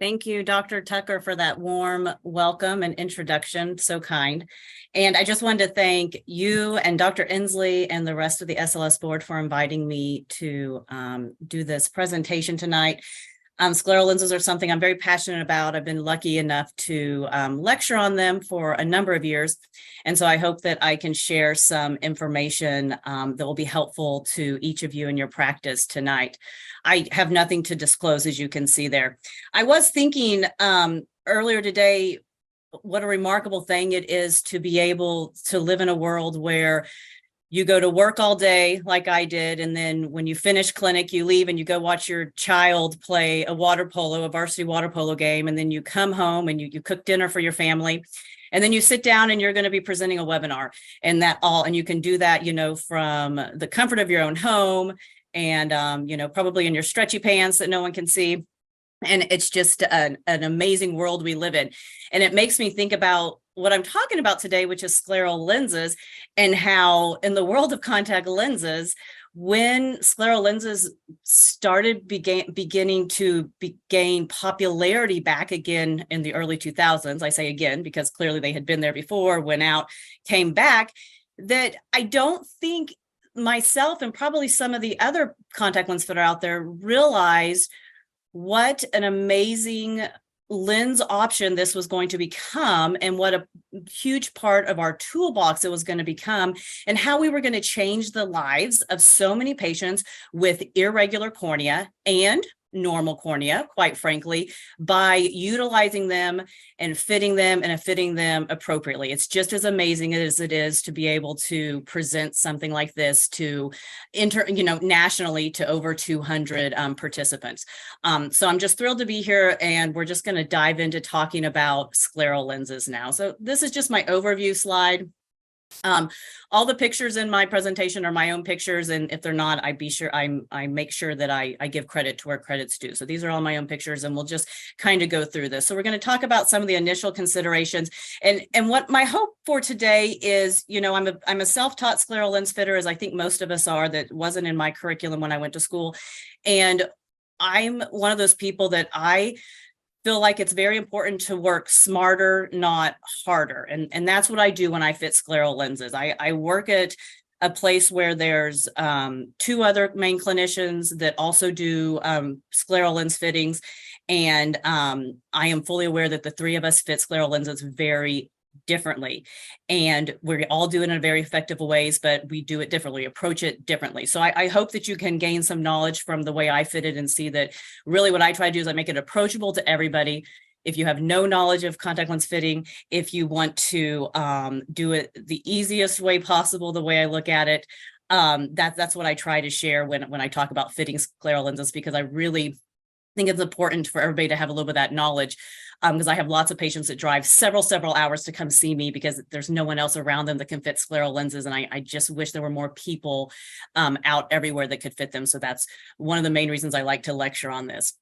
Thank you, Dr. Tucker, for that warm welcome and introduction. So kind. And I just wanted to thank you and Dr. Inslee and the rest of the SLS board for inviting me to do this presentation tonight. Scleral lenses are something I'm very passionate about. I've been lucky enough to lecture on them for a number of years. And so I hope that I can share some information that will be helpful to each of you in your practice tonight. I have nothing to disclose, as you can see there. I was thinking earlier today, what a remarkable thing it is to be able to live in a world where you go to work all day like I did, and then when you finish clinic, you leave and you go watch your child play a varsity water polo game, and then you come home and you cook dinner for your family, and then you sit down and you're going to be presenting a webinar, and you can do that, from the comfort of your own home, and probably in your stretchy pants that no one can see. And it's just an amazing world we live in. And it makes me think about what I'm talking about today, which is scleral lenses, and how in the world of contact lenses, when scleral lenses started beginning to gain popularity back again in the early 2000s, I say again, because clearly they had been there before, went out, came back, that I don't think myself and probably some of the other contact lenses that are out there realized what an amazing lens option this was going to become, and what a huge part of our toolbox it was going to become, and how we were going to change the lives of so many patients with irregular cornea and normal cornea, quite frankly, by utilizing them and fitting them appropriately. It's just as amazing as it is to be able to present something like this to nationally to over 200 participants. So I'm just thrilled to be here, and we're just going to dive into talking about scleral lenses now. So this is just my overview slide. All the pictures in my presentation are my own pictures, and if they're not, I make sure that I give credit to where credit's due. So these are all my own pictures, and we'll just kind of go through this. So we're going to talk about some of the initial considerations, and what my hope for today is, I'm a self-taught scleral lens fitter, as I think most of us are. That wasn't in my curriculum when I went to school, and I'm one of those people that I feel like it's very important to work smarter, not harder. And that's what I do when I fit scleral lenses. I work at a place where there's two other main clinicians that also do scleral lens fittings. And I am fully aware that the three of us fit scleral lenses very differently, and we all do it in very effective ways, but we do it differently, approach it differently. So I hope that you can gain some knowledge from the way I fit it, and see that really what I try to do is I make it approachable to everybody. If you have no knowledge of contact lens fitting, if you want to do it the easiest way possible, the way I look at it, that's what I try to share when I talk about fitting scleral lenses, because I really think it's important for everybody to have a little bit of that knowledge, because I have lots of patients that drive several hours to come see me because there's no one else around them that can fit scleral lenses, and I just wish there were more people out everywhere that could fit them. So that's one of the main reasons I like to lecture on this.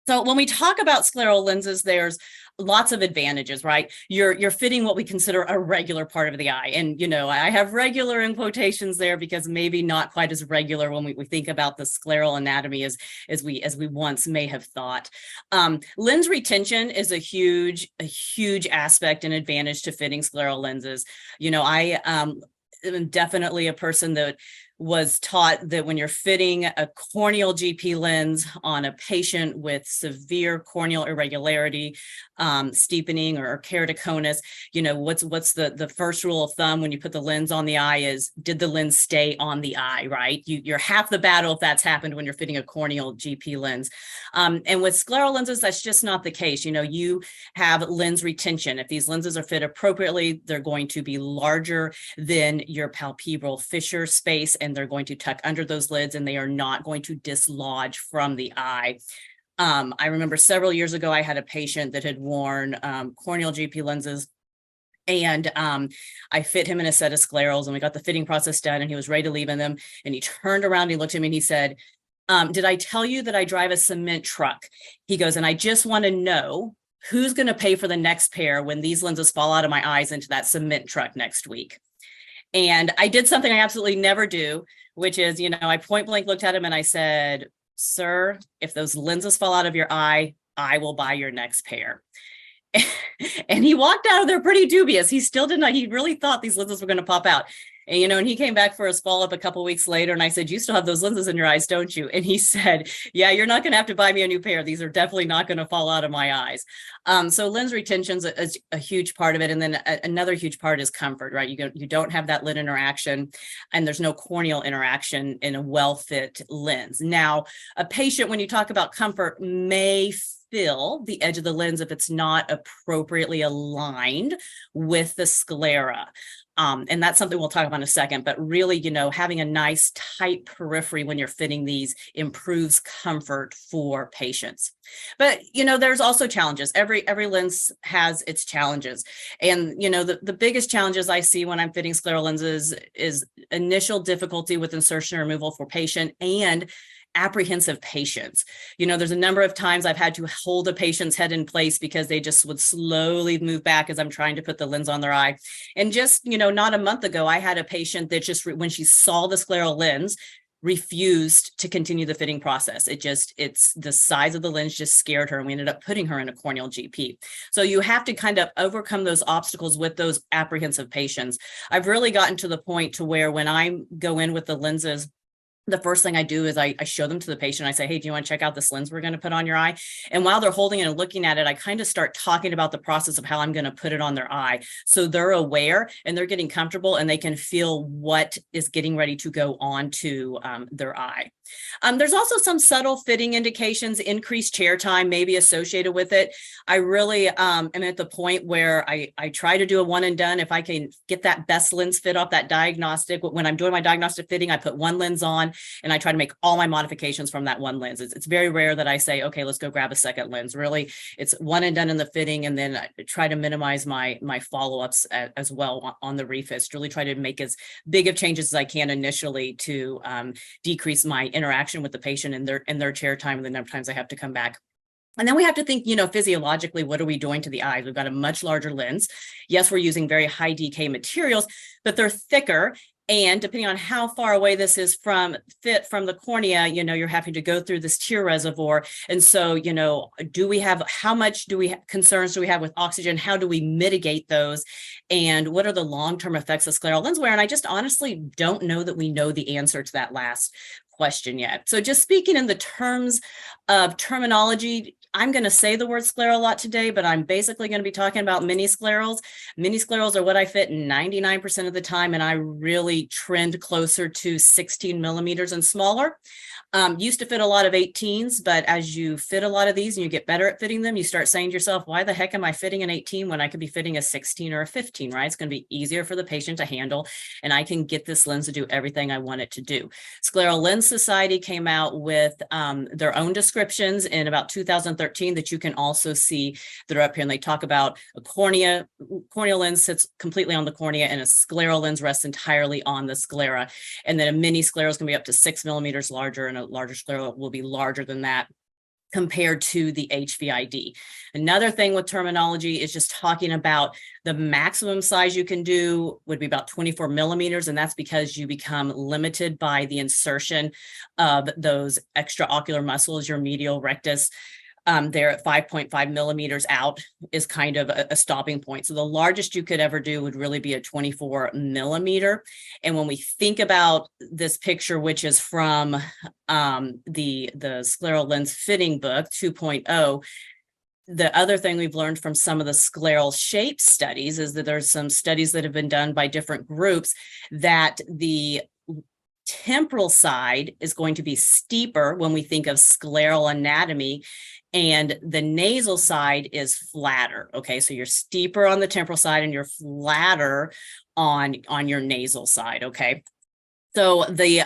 So when we talk about scleral lenses, there's lots of advantages, right? You're fitting what we consider a regular part of the eye. And, I have regular in quotations there because maybe not quite as regular when we think about the scleral anatomy as we once may have thought. Lens retention is a huge aspect and advantage to fitting scleral lenses. I am definitely a person that was taught that when you're fitting a corneal GP lens on a patient with severe corneal irregularity, steepening or keratoconus, what's the first rule of thumb when you put the lens on the eye is, did the lens stay on the eye, right? You're half the battle if that's happened when you're fitting a corneal GP lens. And with scleral lenses, that's just not the case. You have lens retention. If these lenses are fit appropriately, they're going to be larger than your palpebral fissure space, and they're going to tuck under those lids, and they are not going to dislodge from the eye. I remember several years ago, I had a patient that had worn corneal GP lenses, and I fit him in a set of sclerals, and we got the fitting process done, and he was ready to leave in them. And he turned around, and he looked at me, and he said, did I tell you that I drive a cement truck? He goes, and I just want to know who's going to pay for the next pair when these lenses fall out of my eyes into that cement truck next week. And I did something I absolutely never do, which is, I point blank looked at him and I said, sir, if those lenses fall out of your eye, I will buy your next pair. And he walked out of there pretty dubious. He still did not, he really thought these lenses were going to pop out. And, you know, and he came back for his follow-up a couple of weeks later. And I said, you still have those lenses in your eyes, don't you? And he said, yeah, you're not going to have to buy me a new pair. These are definitely not going to fall out of my eyes. So lens retention is a huge part of it. And then another huge part is comfort, right? You don't have that lid interaction, and there's no corneal interaction in a well-fit lens. Now, a patient, when you talk about comfort, may fill the edge of the lens if it's not appropriately aligned with the sclera. And that's something we'll talk about in a second, but really, you know, having a nice tight periphery when you're fitting these improves comfort for patients. But, you know, there's also challenges. Every lens has its challenges. And, you know, the biggest challenges I see when I'm fitting scleral lenses is initial difficulty with insertion and removal for patient and apprehensive patients. You know, there's a number of times I've had to hold a patient's head in place because they just would slowly move back as I'm trying to put the lens on their eye. And just, you know, not a month ago, I had a patient that just, when she saw the scleral lens, refused to continue the fitting process. It's the size of the lens just scared her, and we ended up putting her in a corneal GP. So you have to kind of overcome those obstacles with those apprehensive patients. I've really gotten to the point to where when I go in with the lenses, the first thing I do is I show them to the patient. I say, hey, do you want to check out this lens we're going to put on your eye? And while they're holding it and looking at it, I kind of start talking about the process of how I'm going to put it on their eye. So they're aware and they're getting comfortable and they can feel what is getting ready to go on to their eye. There's also some subtle fitting indications. Increased chair time may be associated with it. I really am at the point where I try to do a one and done. If I can get that best lens fit off that diagnostic, when I'm doing my diagnostic fitting, I put one lens on and I try to make all my modifications from that one lens. It's very rare that I say, okay, let's go grab a second lens. Really, it's one and done in the fitting, and then I try to minimize my follow-ups as well on the refits. Really try to make as big of changes as I can initially to decrease my interaction with the patient and their chair time and the number of times I have to come back. And then we have to think, you know, physiologically, what are we doing to the eyes? We've got a much larger lens. Yes, we're using very high decay materials, but they're thicker. And depending on how far away this is from the cornea, you know, you're having to go through this tear reservoir. And so, you know, how much concerns do we have with oxygen? How do we mitigate those? And what are the long-term effects of scleral lens wear? And I just honestly don't know that we know the answer to that last question yet. So just speaking in the terms of terminology, I'm going to say the word scleral a lot today, but I'm basically going to be talking about mini sclerals. Mini sclerals are what I fit 99% of the time, and I really trend closer to 16 millimeters and smaller. Used to fit a lot of 18s, but as you fit a lot of these and you get better at fitting them, you start saying to yourself, why the heck am I fitting an 18 when I could be fitting a 16 or a 15, right? It's going to be easier for the patient to handle, and I can get this lens to do everything I want it to do. Scleral Lens Society came out with their own descriptions in about 2013 that you can also see that are up here, and they talk about a corneal lens sits completely on the cornea, and a scleral lens rests entirely on the sclera. And then a mini sclera is going to be up to 6 millimeters larger, and a larger sclera will be larger than that compared to the HVID. Another thing with terminology is just talking about the maximum size you can do would be about 24 millimeters, and that's because you become limited by the insertion of those extraocular muscles, your medial rectus. There at 5.5 millimeters out is kind of a stopping point. So the largest you could ever do would really be a 24 millimeter. And when we think about this picture, which is from the Scleral Lens Fitting Book 2.0, the other thing we've learned from some of the scleral shape studies is that there's some studies that have been done by different groups that the temporal side is going to be steeper when we think of scleral anatomy, and the nasal side is flatter. Okay, so you're steeper on the temporal side and you're flatter on your nasal side. Okay. So the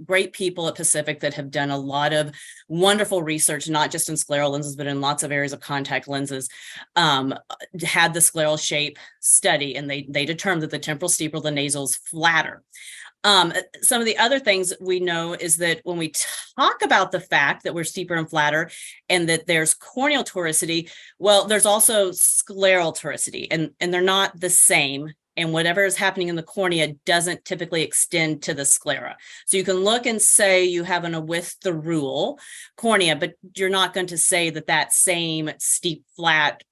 great people at Pacific that have done a lot of wonderful research, not just in scleral lenses, but in lots of areas of contact lenses, had the scleral shape study, and they determined that the temporal steeper, the nasal is flatter. Some of the other things we know is that when we talk about the fact that we're steeper and flatter and that there's corneal toricity, well, there's also scleral toricity, and they're not the same and whatever is happening in the cornea doesn't typically extend to the sclera. So you can look and say you have a with the rule cornea, but you're not going to say that that same steep, flat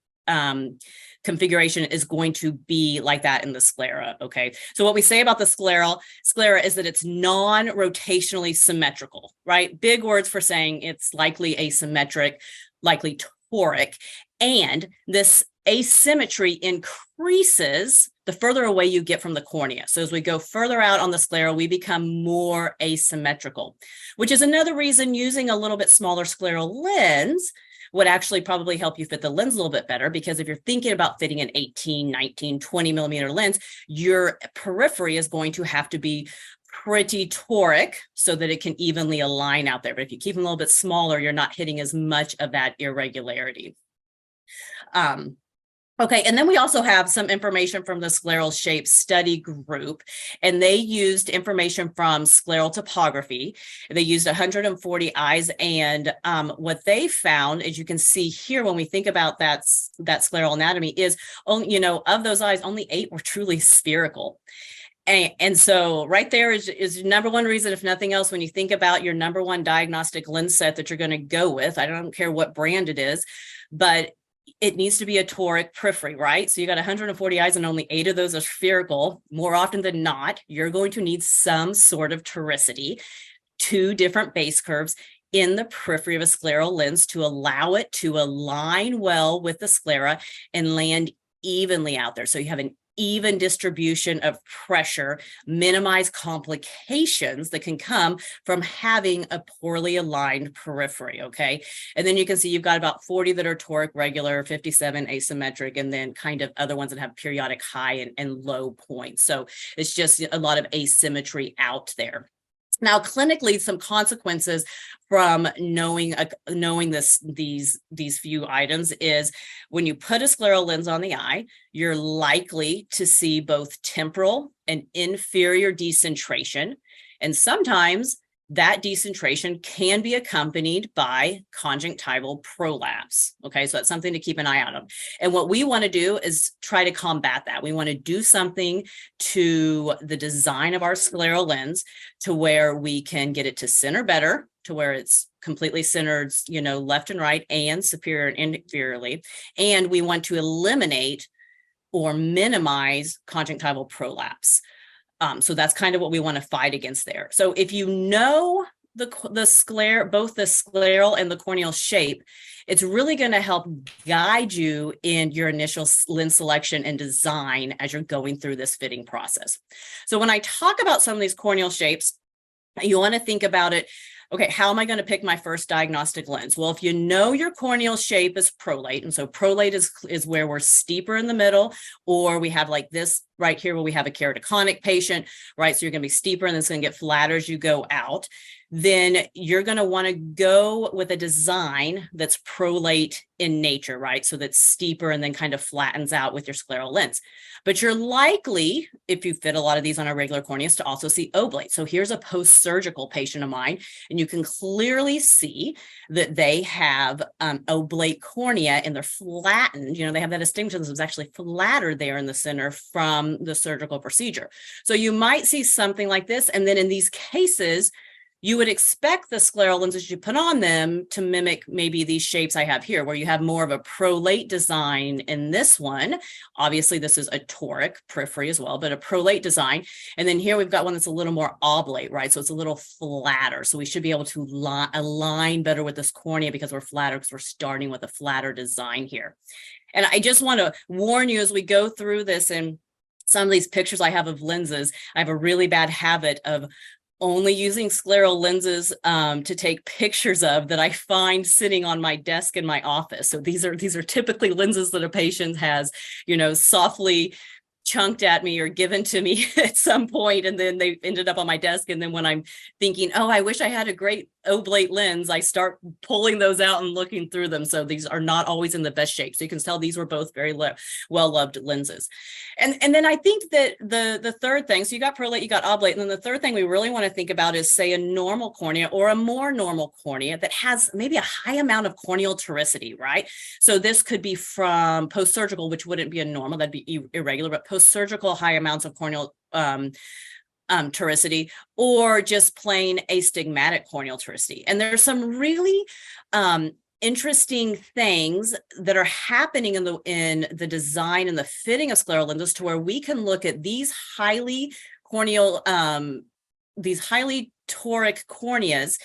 configuration is going to be like that in the sclera. Okay. So what we say about the sclera is that it's non-rotationally symmetrical, right? Big words for saying it's likely asymmetric, likely toric. And this asymmetry increases the further away you get from the cornea. So as we go further out on the sclera, we become more asymmetrical, which is another reason using a little bit smaller scleral lens would actually probably help you fit the lens a little bit better, because if you're thinking about fitting an 18, 19, 20 millimeter lens, your periphery is going to have to be pretty toric so that it can evenly align out there. But if you keep them a little bit smaller, you're not hitting as much of that irregularity. Okay, and then we also have some information from the scleral shape study group, and they used information from scleral topography. They used 140 eyes, and what they found, as you can see here, when we think about that scleral anatomy, is only, of those eyes, only 8 were truly spherical. And so right there is number one reason, if nothing else, when you think about your number one diagnostic lens set that you're going to go with, I don't care what brand it is, but it needs to be a toric periphery, right? So you got 140 eyes and only 8 of those are spherical. More often than not, you're going to need some sort of toricity, 2 different base curves in the periphery of a scleral lens to allow it to align well with the sclera and land evenly out there. So you have an even distribution of pressure, minimize complications that can come from having a poorly aligned periphery, okay? And then you can see you've got about 40 that are toric regular, 57 asymmetric, and then kind of other ones that have periodic high and low points. So it's just a lot of asymmetry out there. Now, clinically, some consequences from knowing these few items is when you put a scleral lens on the eye, you're likely to see both temporal and inferior decentration. And sometimes that decentration can be accompanied by conjunctival prolapse. Okay, so that's something to keep an eye out on. And what we want to do is try to combat that. We want to do something to the design of our scleral lens to where we can get it to center better, to where it's completely centered, left and right and superior and inferiorly. And we want to eliminate or minimize conjunctival prolapse. So that's kind of what we want to fight against there. So if you know both the scleral and the corneal shape, it's really going to help guide you in your initial lens selection and design as you're going through this fitting process. So when I talk about some of these corneal shapes, you want to think about it. Okay, how am I going to pick my first diagnostic lens? Well, if you know your corneal shape is prolate, and so prolate is where we're steeper in the middle, or we have like this right here where we have a keratoconic patient, right? So you're going to be steeper and it's going to get flatter as you go out. Then you're going to want to go with a design that's prolate in nature, right? So that's steeper and then kind of flattens out with your scleral lens. But you're likely, if you fit a lot of these on a regular corneas, to also see oblate. So here's a post-surgical patient of mine, and you can clearly see that they have oblate cornea and they're flattened. They have that astigmatism that's actually flatter there in the center from the surgical procedure. So you might see something like this. And then in these cases, you would expect the scleral lenses you put on them to mimic maybe these shapes I have here, where you have more of a prolate design in this one. Obviously, this is a toric periphery as well, but a prolate design. And then here we've got one that's a little more oblate, right? So it's a little flatter. So we should be able to align better with this cornea because we're flatter, because we're starting with a flatter design here. And I just want to warn you as we go through this, and some of these pictures I have of lenses, I have a really bad habit of only using scleral lenses to take pictures of that I find sitting on my desk in my office. So these are typically lenses that a patient has, softly chunked at me or given to me at some point, and then they ended up on my desk. And then when I'm thinking, oh, I wish I had a great oblate lens, I start pulling those out and looking through them. So these are not always in the best shape. So you can tell these were both very well-loved lenses. And then I think that the third thing, so you got prolate, you got oblate, and then the third thing we really want to think about is, say, a normal cornea or a more normal cornea that has maybe a high amount of corneal toricity, right? So this could be from post-surgical, which wouldn't be a normal, that'd be irregular, but with surgical high amounts of corneal toricity, or just plain astigmatic corneal toricity. And there's some really interesting things that are happening in the design and the fitting of scleral lenses, to where we can look at these highly corneal, these highly toric corneas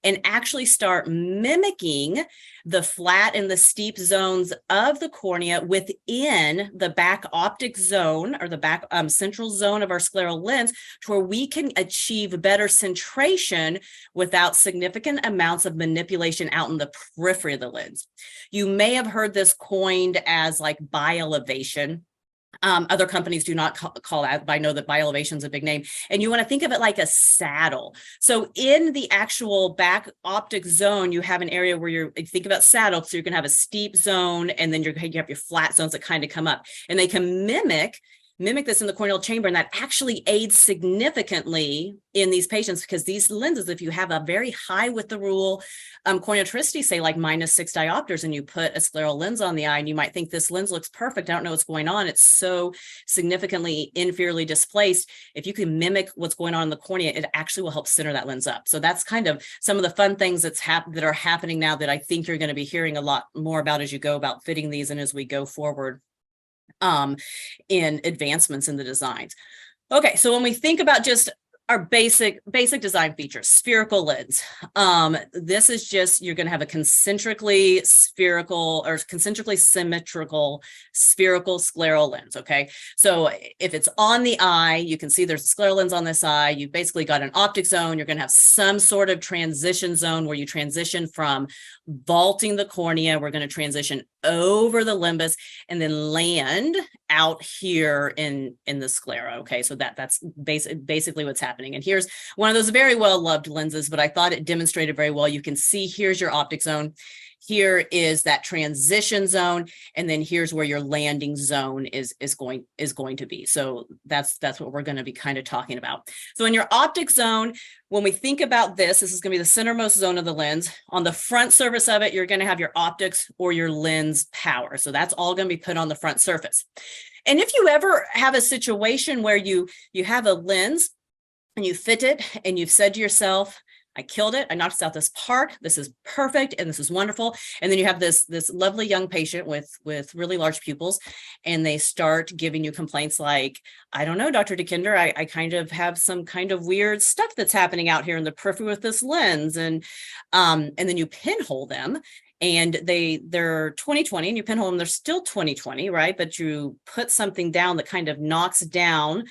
and actually start mimicking the flat and the steep zones of the cornea within the back optic zone, or the back central zone of our scleral lens, to where we can achieve better centration without significant amounts of manipulation out in the periphery of the lens. You may have heard this coined as like bielevation. Other companies do not call that, but I know that bielevation is a big name. And you want to think of it like a saddle. So in the actual back optic zone, you have an area where you think about saddle. So you're going to have a steep zone, and then you have your flat zones that kind of come up, and they can mimic this in the corneal chamber, and that actually aids significantly in these patients, because these lenses, if you have a very high with the rule corneal toricity, say like -6 diopters, and you put a scleral lens on the eye, and you might think this lens looks perfect, I don't know what's going on, it's so significantly inferiorly displaced. If you can mimic what's going on in the cornea, it actually will help center that lens up. So that's kind of some of the fun things that are happening now, that I think you're going to be hearing a lot more about as you go about fitting these and as we go forward in advancements in the designs. Okay, so when we think about just our basic design features, spherical lens. This is just, you're going to have a concentrically spherical or concentrically symmetrical spherical scleral lens. Okay, so if it's on the eye, you can see there's a scleral lens on this eye. You've basically got an optic zone. You're going to have some sort of transition zone where you transition from vaulting the cornea. We're going to transition over the limbus and then land out here in the sclera. Okay, so that's basically what's happening. And here's one of those very well loved lenses, but I thought it demonstrated very well. You can see here's your optic zone. Here is that transition zone, and then here's where your landing zone is going to be. So that's what we're going to be kind of talking about. So in your optic zone, when we think about this is going to be the centermost zone of the lens. On the front surface of it, you're going to have your optics or your lens power. So that's all going to be put on the front surface. And if you ever have a situation where you have a lens and you fit it and you've said to yourself, I killed it, I knocked out this part, this is perfect, and this is wonderful. And then you have this lovely young patient with really large pupils, and they start giving you complaints like, I don't know, Dr. DeKinder, I kind of have some kind of weird stuff that's happening out here in the periphery with this lens. And then you pinhole them, and they're 20/20, and you pinhole them, they're still 20/20, right? But you put something down that kind of knocks down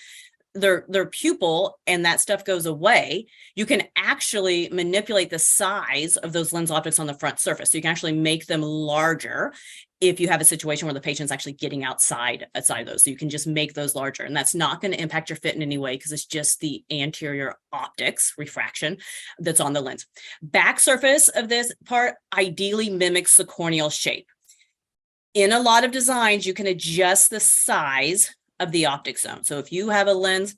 their pupil, and that stuff goes away. You can actually manipulate the size of those lens optics on the front surface. So you can actually make them larger if you have a situation where the patient's actually getting outside of those. So you can just make those larger, and that's not going to impact your fit in any way, because it's just the anterior optics refraction that's on the lens. Back surface of this part ideally mimics the corneal shape. In a lot of designs, you can adjust the size of the optic zone. So if you have a lens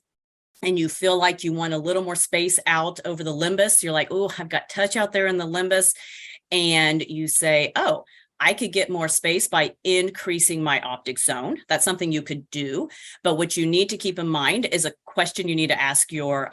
and you feel like you want a little more space out over the limbus, you're like, oh, I've got touch out there in the limbus, and you say, oh, I could get more space by increasing my optic zone. That's something you could do. But what you need to keep in mind is a question you need to ask your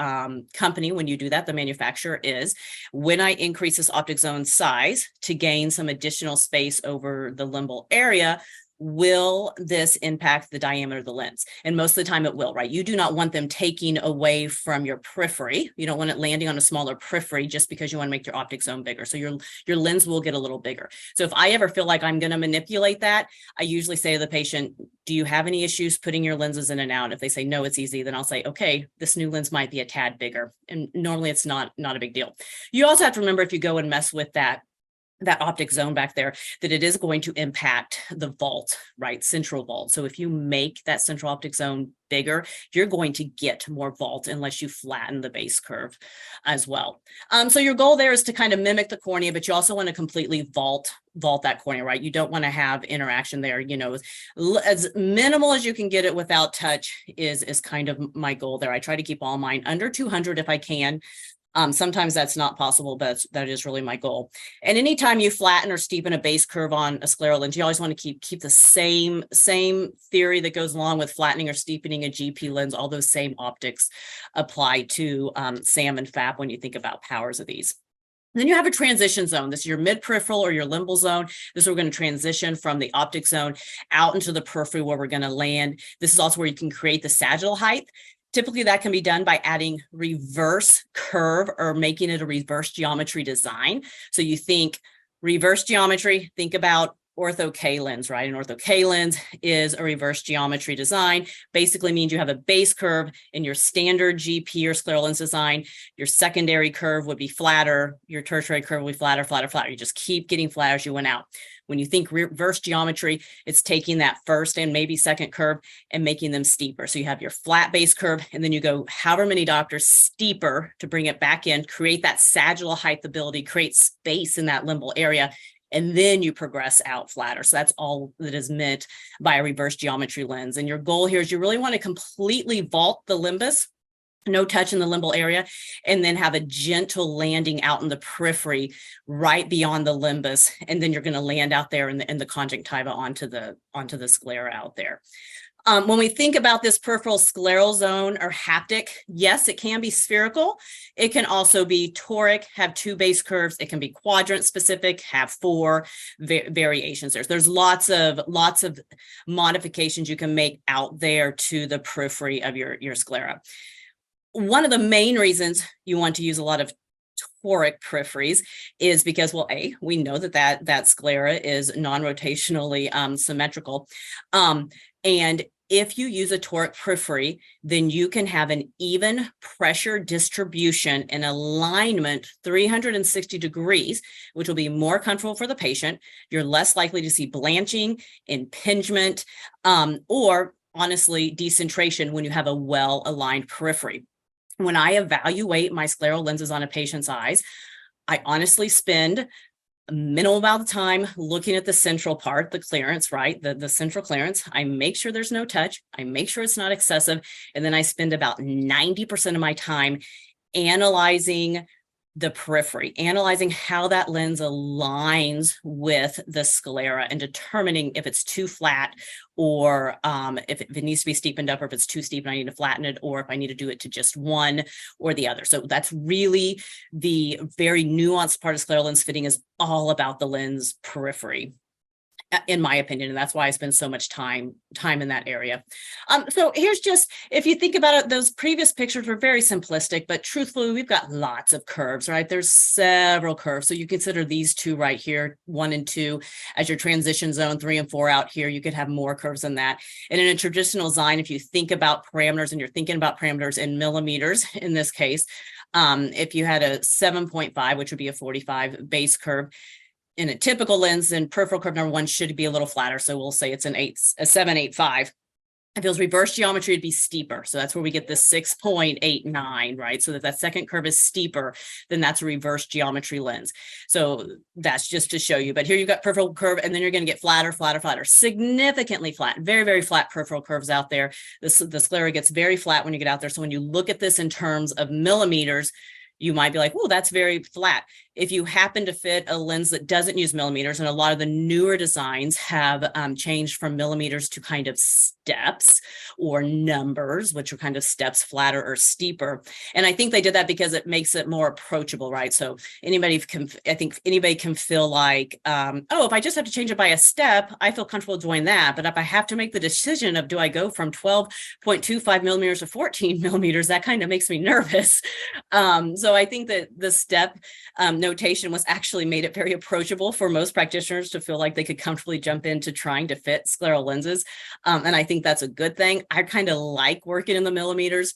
company when you do that, the manufacturer, is, when I increase this optic zone size to gain some additional space over the limbal area, will this impact the diameter of the lens? And most of the time it will, right? You do not want them taking away from your periphery. You don't want it landing on a smaller periphery just because you want to make your optic zone bigger. So your lens will get a little bigger. So if I ever feel like I'm going to manipulate that, I usually say to the patient, do you have any issues putting your lenses in and out? If they say, no, it's easy, then I'll say, okay, this new lens might be a tad bigger. And normally it's not a big deal. You also have to remember, if you go and mess with that optic zone back there, that it is going to impact the vault, right? Central vault. So if you make that central optic zone bigger, you're going to get more vault unless you flatten the base curve as well. So your goal there is to kind of mimic the cornea, but you also want to completely vault that cornea, right? You don't want to have interaction there. You know, as minimal as you can get it without touch is kind of my goal there. I try to keep all mine under 200 if I can. Sometimes that's not possible, but that is really my goal. And anytime you flatten or steepen a base curve on a scleral lens, you always want to keep the same theory that goes along with flattening or steepening a GP lens. All those same optics apply to SAM and FAP when you think about powers of these. Then you have a transition zone. This is your mid-peripheral or your limbal zone. This is where we're going to transition from the optic zone out into the periphery where we're going to land. This is also where you can create the sagittal height. Typically, that can be done by adding reverse curve or making it a reverse geometry design. So you think reverse geometry, think about ortho K lens, right? An ortho K lens is a reverse geometry design. Basically means you have a base curve in your standard GP or scleral lens design. Your secondary curve would be flatter. Your tertiary curve would be flatter, flatter, flatter. You just keep getting flatter as you went out. When you think reverse geometry, it's taking that first and maybe second curve and making them steeper. So you have your flat base curve, and then you go however many diopters steeper to bring it back in, create that sagittal height ability, create space in that limbal area, and then you progress out flatter. So that's all that is meant by a reverse geometry lens. And your goal here is you really want to completely vault the limbus, no touch in the limbal area, and then have a gentle landing out in the periphery right beyond the limbus. And then you're going to land out there in the conjunctiva onto the sclera out there. When we think about this peripheral scleral zone or haptic, yes, it can be spherical. It can also be toric, have 2 base curves. It can be quadrant specific, have 4 variations. There's lots of modifications you can make out there to the periphery of your sclera. One of the main reasons you want to use a lot of toric peripheries is because, well, we know that sclera is non-rotationally symmetrical. And if you use a toric periphery, then you can have an even pressure distribution and alignment 360 degrees, which will be more comfortable for the patient. You're less likely to see blanching, impingement, or honestly, decentration when you have a well-aligned periphery. When I evaluate my scleral lenses on a patient's eyes, I honestly spend a minimal amount of time looking at the central part, the clearance, right? The central clearance. I make sure there's no touch. I make sure it's not excessive. And then I spend about 90% of my time analyzing the periphery, analyzing how that lens aligns with the sclera and determining if it's too flat or if it needs to be steepened up, or if it's too steep and I need to flatten it, or if I need to do it to just one or the other. So that's really the very nuanced part of scleral lens fitting, is all about the lens periphery, in my opinion, and that's why I spend so much time in that area. So here's just, if you think about it, those previous pictures were very simplistic, but truthfully, we've got lots of curves, right? There's several curves. So you consider these 2 right here, 1 and 2, as your transition zone. 3 and 4 out here, you could have more curves than that. And in a traditional design, if you think about parameters, and you're thinking about parameters in millimeters, in this case, if you had a 7.5, which would be a 45 base curve, in a typical lens, then peripheral curve number 1 should be a little flatter. So we'll say it's a 7.85. If it was reverse geometry, it'd be steeper. So that's where we get the 6.89, right? So that second curve is steeper, then that's a reverse geometry lens. So that's just to show you. But here you've got peripheral curve, and then you're going to get flatter, flatter, flatter, significantly flat, very, very flat peripheral curves out there. The sclera gets very flat when you get out there. So when you look at this in terms of millimeters, you might be like, oh, that's very flat. If you happen to fit a lens that doesn't use millimeters, and a lot of the newer designs have changed from millimeters to kind of steps or numbers, which are kind of steps, flatter or steeper. And I think they did that because it makes it more approachable, right? So I think anybody can feel like, oh, if I just have to change it by a step, I feel comfortable doing that. But if I have to make the decision of, do I go from 12.25 millimeters to 14 millimeters, that kind of makes me nervous. So I think that the step notation was actually made it very approachable for most practitioners to feel like they could comfortably jump into trying to fit scleral lenses. And I think that's a good thing. I kind of like working in the millimeters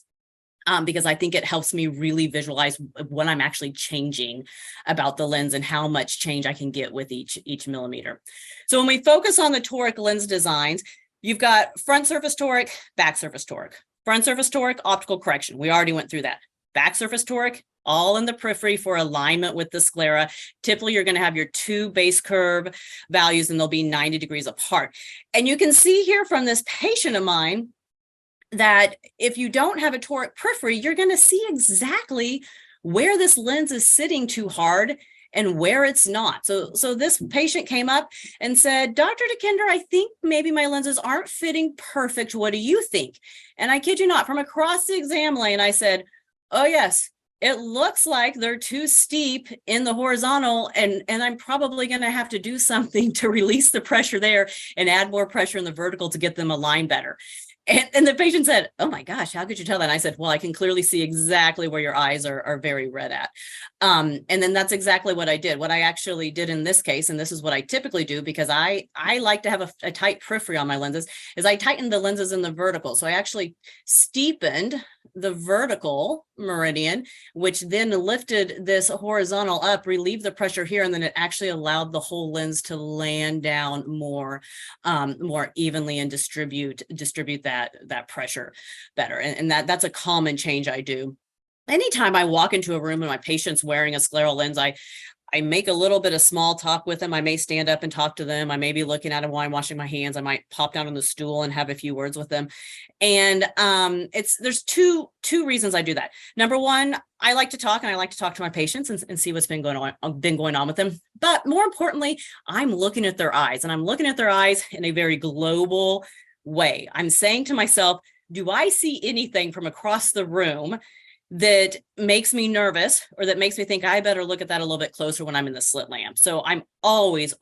because I think it helps me really visualize what I'm actually changing about the lens and how much change I can get with each millimeter. So when we focus on the toric lens designs, you've got front surface toric, back surface toric. Front surface toric, optical correction. We already went through that. Back surface toric, all in the periphery for alignment with the sclera. Typically, you're going to have your 2 base curve values, and they'll be 90 degrees apart. And you can see here from this patient of mine that if you don't have a toric periphery, you're going to see exactly where this lens is sitting too hard and where it's not. So this patient came up and said, Dr. DeKinder, I think maybe my lenses aren't fitting perfect. What do you think? And I kid you not, from across the exam lane, I said, oh yes, it looks like they're too steep in the horizontal, and I'm probably going to have to do something to release the pressure there and add more pressure in the vertical to get them aligned better. And the patient said, oh my gosh, how could you tell that? And I said, well, I can clearly see exactly where your eyes are very red at. And then that's exactly what I did. What I actually did in this case, and this is what I typically do because I like to have a tight periphery on my lenses, is I tightened the lenses in the vertical. So I actually steepened the vertical meridian, which then lifted this horizontal up, relieved the pressure here, and then it actually allowed the whole lens to land down more evenly and distribute that pressure better. And that's a common change I do. Anytime I walk into a room and my patient's wearing a scleral lens, I make a little bit of small talk with them. I may stand up and talk to them. I may be looking at them while I'm washing my hands. I might pop down on the stool and have a few words with them. And there's two reasons I do that. Number one, I like to talk, and I like to talk to my patients and see what's been going on with them. But more importantly, I'm looking at their eyes, and I'm looking at their eyes in a very global way. I'm saying to myself, do I see anything from across the room that makes me nervous or that makes me think I better look at that a little bit closer when I'm in the slit lamp? So I'm always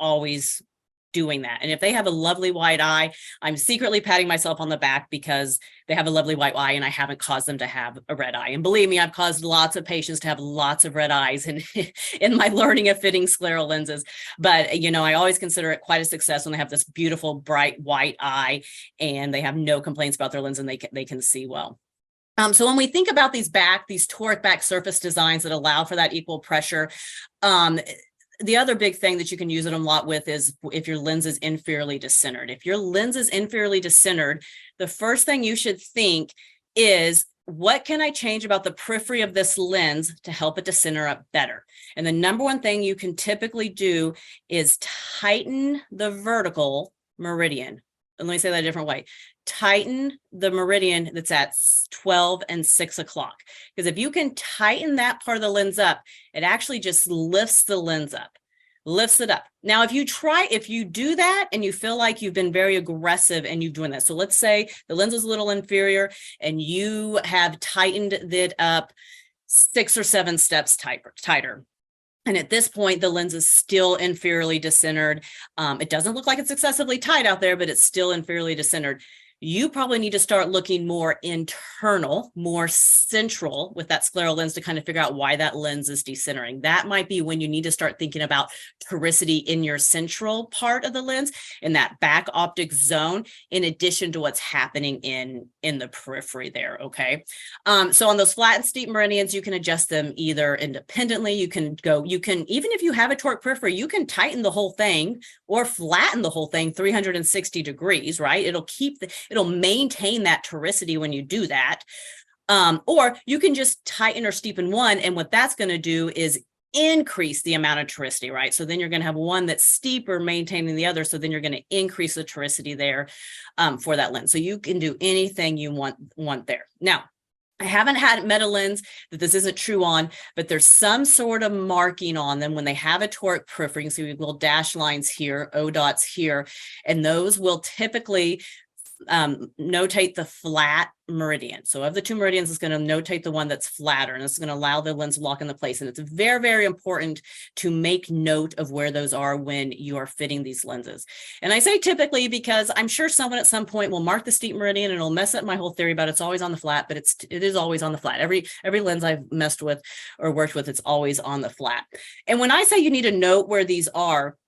doing that. And if they have a lovely white eye, I'm secretly patting myself on the back because they have a lovely white eye and I haven't caused them to have a red eye. And believe me, I've caused lots of patients to have lots of red eyes in my learning of fitting scleral lenses. But, I always consider it quite a success when they have this beautiful, bright white eye and they have no complaints about their lens and they can see well. So when we think about these toric back surface designs that allow for that equal pressure, the other big thing that you can use it a lot with is if your lens is inferiorly decentered. If your lens is inferiorly decentered, the first thing you should think is, what can I change about the periphery of this lens to help it to center up better? And the number one thing you can typically do is tighten the vertical meridian. And let me say that a different way. Tighten the meridian that's at 12 and 6 o'clock. Because if you can tighten that part of the lens up, it actually just lifts the lens up, lifts it up. Now, if you do that and you feel like you've been very aggressive and you've doing that. So let's say the lens is a little inferior and you have tightened it up 6 or 7 steps tighter. And at this point, the lens is still inferiorly decentered. It doesn't look like it's excessively tight out there, but it's still inferiorly decentered. You probably need to start looking more internal, more central with that scleral lens to kind of figure out why that lens is decentering. That might be when you need to start thinking about toricity in your central part of the lens, in that back optic zone, in addition to what's happening in the periphery there, okay? So on those flat and steep meridians, you can adjust them either independently. Even if you have a toric periphery, you can tighten the whole thing or flatten the whole thing 360 degrees, right? It'll maintain that toricity when you do that. Or you can just tighten or steepen one. And what that's going to do is increase the amount of toricity, right? So then you're going to have one that's steeper maintaining the other. So then you're going to increase the toricity there for that lens. So you can do anything you want there. Now, I haven't met a lens that this isn't true on, but there's some sort of marking on them when they have a toric periphery. You can see little dash lines here, O dots here, and those will typically notate the flat meridian. So of the two meridians, it's going to notate the one that's flatter, and it's going to allow the lens to lock into place. And it's very, very important to make note of where those are when you are fitting these lenses. And I say typically because I'm sure someone at some point will mark the steep meridian and it'll mess up my whole theory about it's always on the flat, but it is always on the flat. Every lens I've messed with or worked with, it's always on the flat. And when I say you need to note where these are,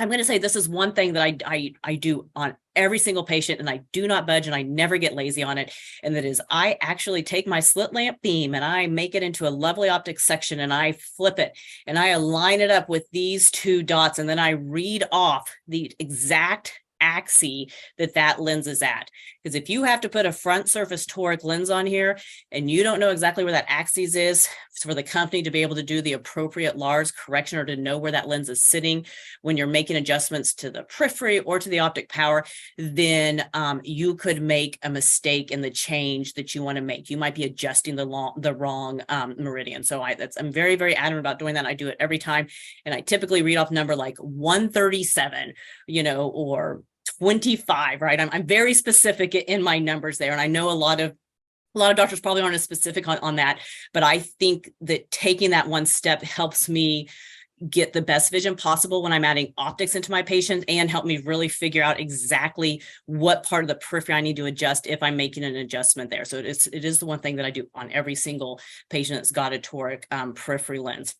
I'm going to say this is one thing that I do on every single patient, and I do not budge and I never get lazy on it. And that is, I actually take my slit lamp beam and I make it into a lovely optic section and I flip it and I align it up with these two dots. And then I read off the exact axis that lens is at. Because if you have to put a front surface toric lens on here and you don't know exactly where that axis is for the company to be able to do the appropriate Lars correction or to know where that lens is sitting when you're making adjustments to the periphery or to the optic power, then you could make a mistake in the change that you want to make. You might be adjusting the wrong meridian. So I'm very, very adamant about doing that. I do it every time. And I typically read off number like 137, or 25, right? I'm very specific in my numbers there. And I know a lot of doctors probably aren't as specific on that, but I think that taking that one step helps me get the best vision possible when I'm adding optics into my patient and help me really figure out exactly what part of the periphery I need to adjust if I'm making an adjustment there. So it is the one thing that I do on every single patient that's got a toric periphery lens.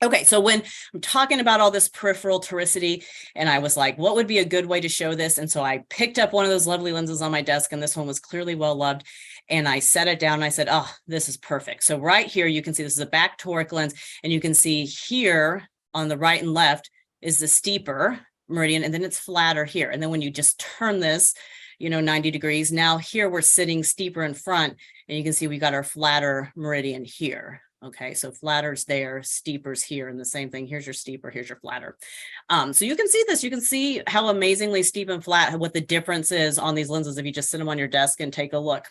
Okay, so when I'm talking about all this peripheral toricity, and I was like, what would be a good way to show this? And so I picked up one of those lovely lenses on my desk, and this one was clearly well loved. And I set it down and I said, oh, this is perfect. So right here, you can see this is a back toric lens, and you can see here on the right and left is the steeper meridian, and then it's flatter here. And then when you just turn this, 90 degrees, now here we're sitting steeper in front, and you can see we got our flatter meridian here. Okay, so flatter's there, steeper's here, and the same thing. Here's your steeper, here's your flatter. So you can see this. You can see how amazingly steep and flat, what the difference is on these lenses if you just sit them on your desk and take a look.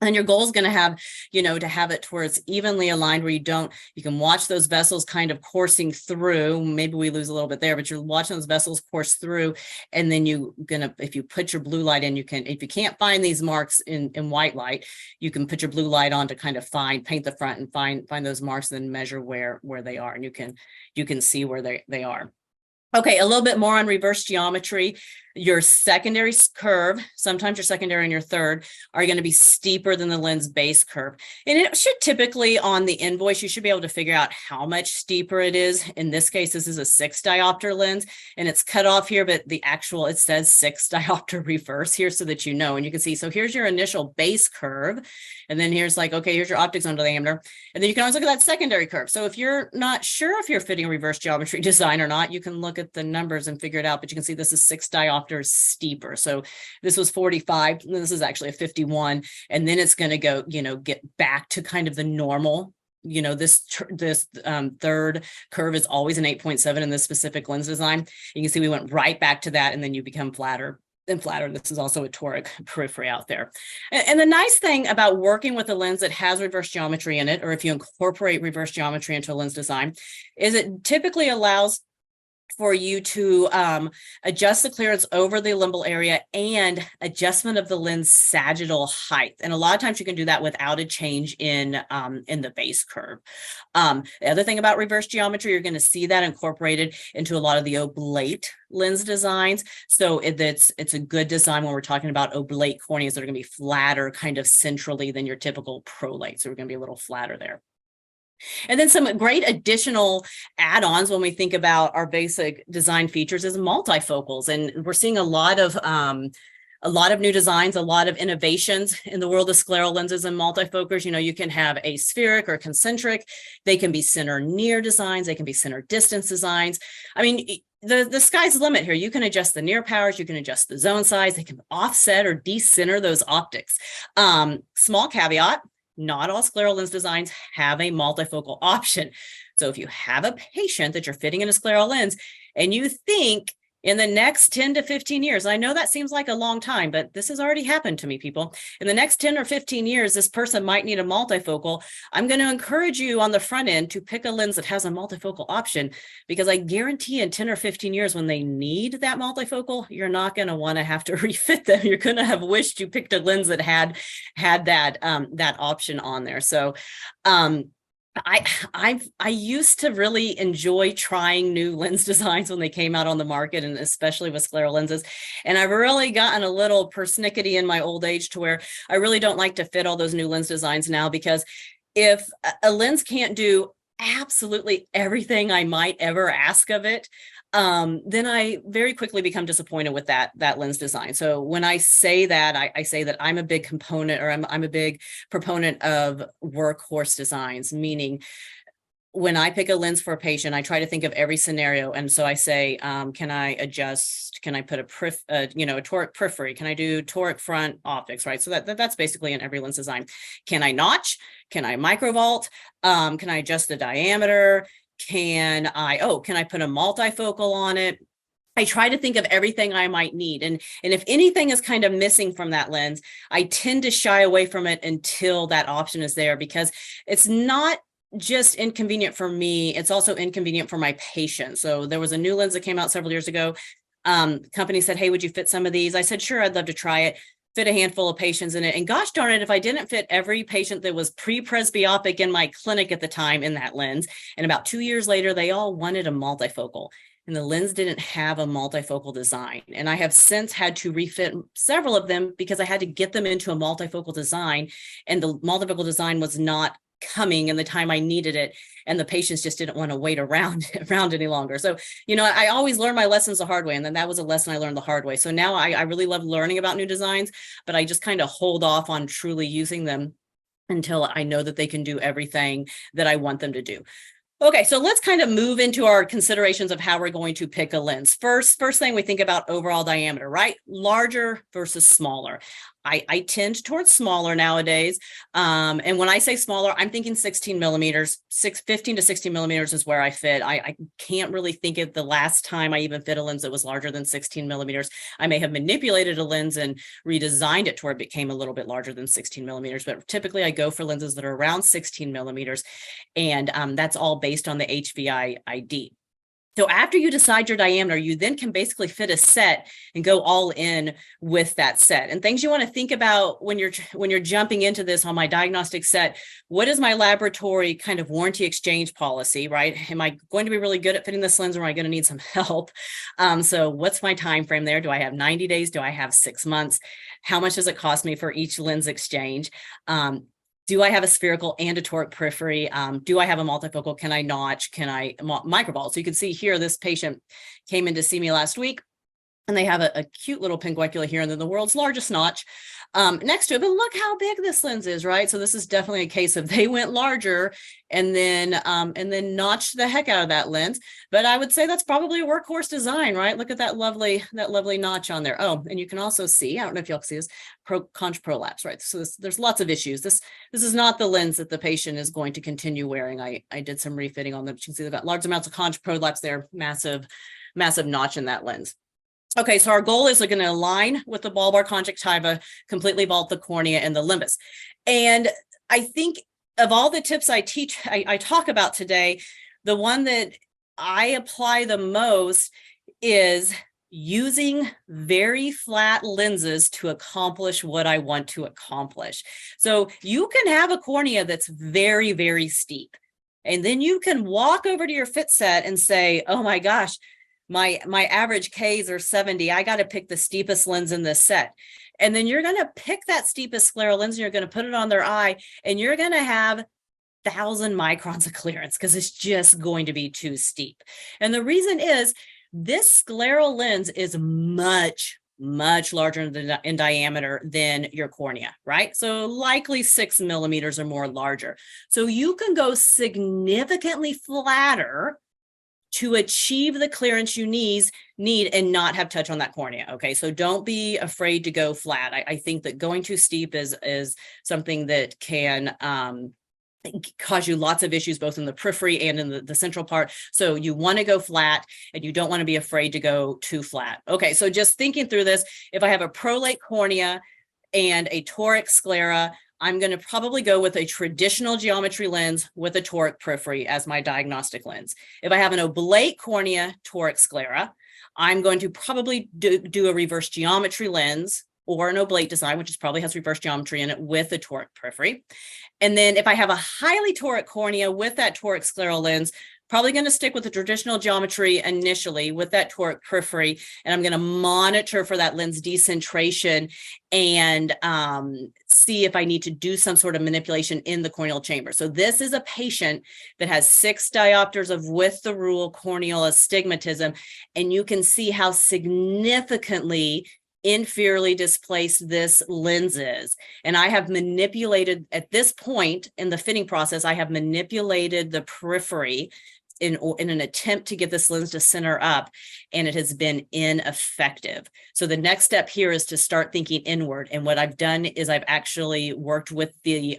And your goal is going to have, to have it to where it's evenly aligned, where you can watch those vessels kind of coursing through. Maybe we lose a little bit there, but you're watching those vessels course through. And then if you put your blue light in, if you can't find these marks in white light, you can put your blue light on to kind of paint the front and find those marks and then measure where they are. And you can see where they are. Okay, a little bit more on reverse geometry. Your secondary curve, sometimes your secondary and your third, are going to be steeper than the lens base curve. And it should typically, on the invoice, you should be able to figure out how much steeper it is. In this case, this is a 6 diopter lens, and it's cut off here, but it says 6 diopter reverse here so that you know. And you can see, so here's your initial base curve. And then here's here's your optic zone diameter. And then you can always look at that secondary curve. So if you're not sure if you're fitting a reverse geometry design or not, you can look at the numbers and figure it out. But you can see this is 6 diopters steeper. So this was 45, and this is actually a 51. And then it's going to go, get back to kind of the normal. This third curve is always an 8.7 in this specific lens design. You can see we went right back to that, and then you become flatter and flatter. This is also a toric periphery out there. And the nice thing about working with a lens that has reverse geometry in it, or if you incorporate reverse geometry into a lens design, is it typically allows for you to adjust the clearance over the limbal area and adjustment of the lens sagittal height. And a lot of times you can do that without a change in the base curve. The other thing about reverse geometry, you're going to see that incorporated into a lot of the oblate lens designs. So it's a good design when we're talking about oblate corneas that are going to be flatter kind of centrally than your typical prolate. So we're going to be a little flatter there. And then some great additional add-ons when we think about our basic design features is multifocals. And we're seeing a lot of new designs, a lot of innovations in the world of scleral lenses and multifocals. You can have aspheric or concentric. They can be center near designs. They can be center distance designs. I mean, the sky's the limit here. You can adjust the near powers. You can adjust the zone size. They can offset or decenter those optics. Small caveat. Not all scleral lens designs have a multifocal option. So if you have a patient that you're fitting in a scleral lens and you think in the next 10 to 15 years, I know that seems like a long time, but this has already happened to me, people. In the next 10 or 15 years, this person might need a multifocal. I'm going to encourage you on the front end to pick a lens that has a multifocal option, because I guarantee in 10 or 15 years, when they need that multifocal, you're not going to want to have to refit them. You're going to have wished you picked a lens that had that option on there. So, I used to really enjoy trying new lens designs when they came out on the market, and especially with scleral lenses. And I've really gotten a little persnickety in my old age to where I really don't like to fit all those new lens designs now, because if a lens can't do absolutely everything I might ever ask of it, then I very quickly become disappointed with that lens design. So when I say that, I say that I'm a big component, or I'm a big proponent of workhorse designs, meaning when I pick a lens for a patient, I try to think of every scenario. And so I say, can I adjust? Can I put a toric periphery? Can I do toric front optics, right? So that's basically in every lens design. Can I notch? Can I microvault? Can I adjust the diameter? Can I put a multifocal on it? I try to think of everything I might need. And if anything is kind of missing from that lens, I tend to shy away from it until that option is there, because it's not just inconvenient for me, it's also inconvenient for my patient. So there was a new lens that came out several years ago. Company said, hey, would you fit some of these? I said, sure, I'd love to try it. Fit a handful of patients in it. And gosh darn it, if I didn't fit every patient that was pre-presbyopic in my clinic at the time in that lens, and about 2 years later, they all wanted a multifocal. And the lens didn't have a multifocal design. And I have since had to refit several of them because I had to get them into a multifocal design. And the multifocal design was not coming in the time I needed it. And the patients just didn't want to wait around any longer. So, I always learn my lessons the hard way. And then that was a lesson I learned the hard way. So now I really love learning about new designs, but I just kind of hold off on truly using them until I know that they can do everything that I want them to do. Okay, so let's kind of move into our considerations of how we're going to pick a lens. First thing we think about overall diameter, right? Larger versus smaller. I tend towards smaller nowadays. And when I say smaller, I'm thinking 16 millimeters, 15 to 16 millimeters is where I fit. I can't really think of the last time I even fit a lens that was larger than 16 millimeters. I may have manipulated a lens and redesigned it to where it became a little bit larger than 16 millimeters, but typically I go for lenses that are around 16 millimeters. And that's all based on the HVI ID. So after you decide your diameter, you then can basically fit a set and go all in with that set. And things you want to think about when you're jumping into this on my diagnostic set, what is my laboratory kind of warranty exchange policy, right? Am I going to be really good at fitting this lens, or am I going to need some help? So what's my time frame there? Do I have 90 days? Do I have 6 months? How much does it cost me for each lens exchange? Do I have a spherical and a toric periphery? Do I have a multifocal? Can I notch? Can I microvault? So you can see here, this patient came in to see me last week, and they have a cute little pinguecula here, and then the world's largest notch next to it. But look how big this lens is, right? So this is definitely a case of they went larger and then notched the heck out of that lens. But I would say that's probably a workhorse design, right? Look at that lovely notch on there. Oh, and you can also see, I don't know if y'all can see this, conch prolapse, right? So there's lots of issues. This is not the lens that the patient is going to continue wearing. I did some refitting on them. You can see they've got large amounts of conch prolapse there, massive notch in that lens. Okay, so our goal is going to align with the bulbar conjunctiva, completely vault the cornea and the limbus. And I think of all the tips I teach, I talk about today, the one that I apply the most is using very flat lenses to accomplish what I want to accomplish. So you can have a cornea that's very, very steep. And then you can walk over to your fit set and say, oh my gosh, my average Ks are 70. I got to pick the steepest lens in this set. And then you're going to pick that steepest scleral lens, and you're going to put it on their eye, and you're going to have 1,000 microns of clearance because it's just going to be too steep. And the reason is this scleral lens is much larger in diameter than your cornea, right? So likely 6 millimeters or more larger. So you can go significantly flatter to achieve the clearance you need and not have touch on that cornea. Okay, so don't be afraid to go flat. I think that going too steep is something that can cause you lots of issues, both in the periphery and in the central part. So you want to go flat, and you don't want to be afraid to go too flat. Okay, so just thinking through this, if I have a prolate cornea and a toric sclera, I'm going to probably go with a traditional geometry lens with a toric periphery as my diagnostic lens. If I have an oblate cornea toric sclera, I'm going to probably do a reverse geometry lens or an oblate design, which probably has reverse geometry in it, with a toric periphery. And then if I have a highly toric cornea with that toric scleral lens, probably going to stick with the traditional geometry initially with that toric periphery, and I'm going to monitor for that lens decentration and see if I need to do some sort of manipulation in the corneal chamber. So this is a patient that has 6 diopters of width the rule corneal astigmatism, and you can see how significantly inferiorly displaced this lens is. And I have manipulated, at this point in the fitting process, I have manipulated the periphery in an attempt to get this lens to center up, and it has been ineffective. So the next step here is to start thinking inward. And what I've done is I've actually worked with the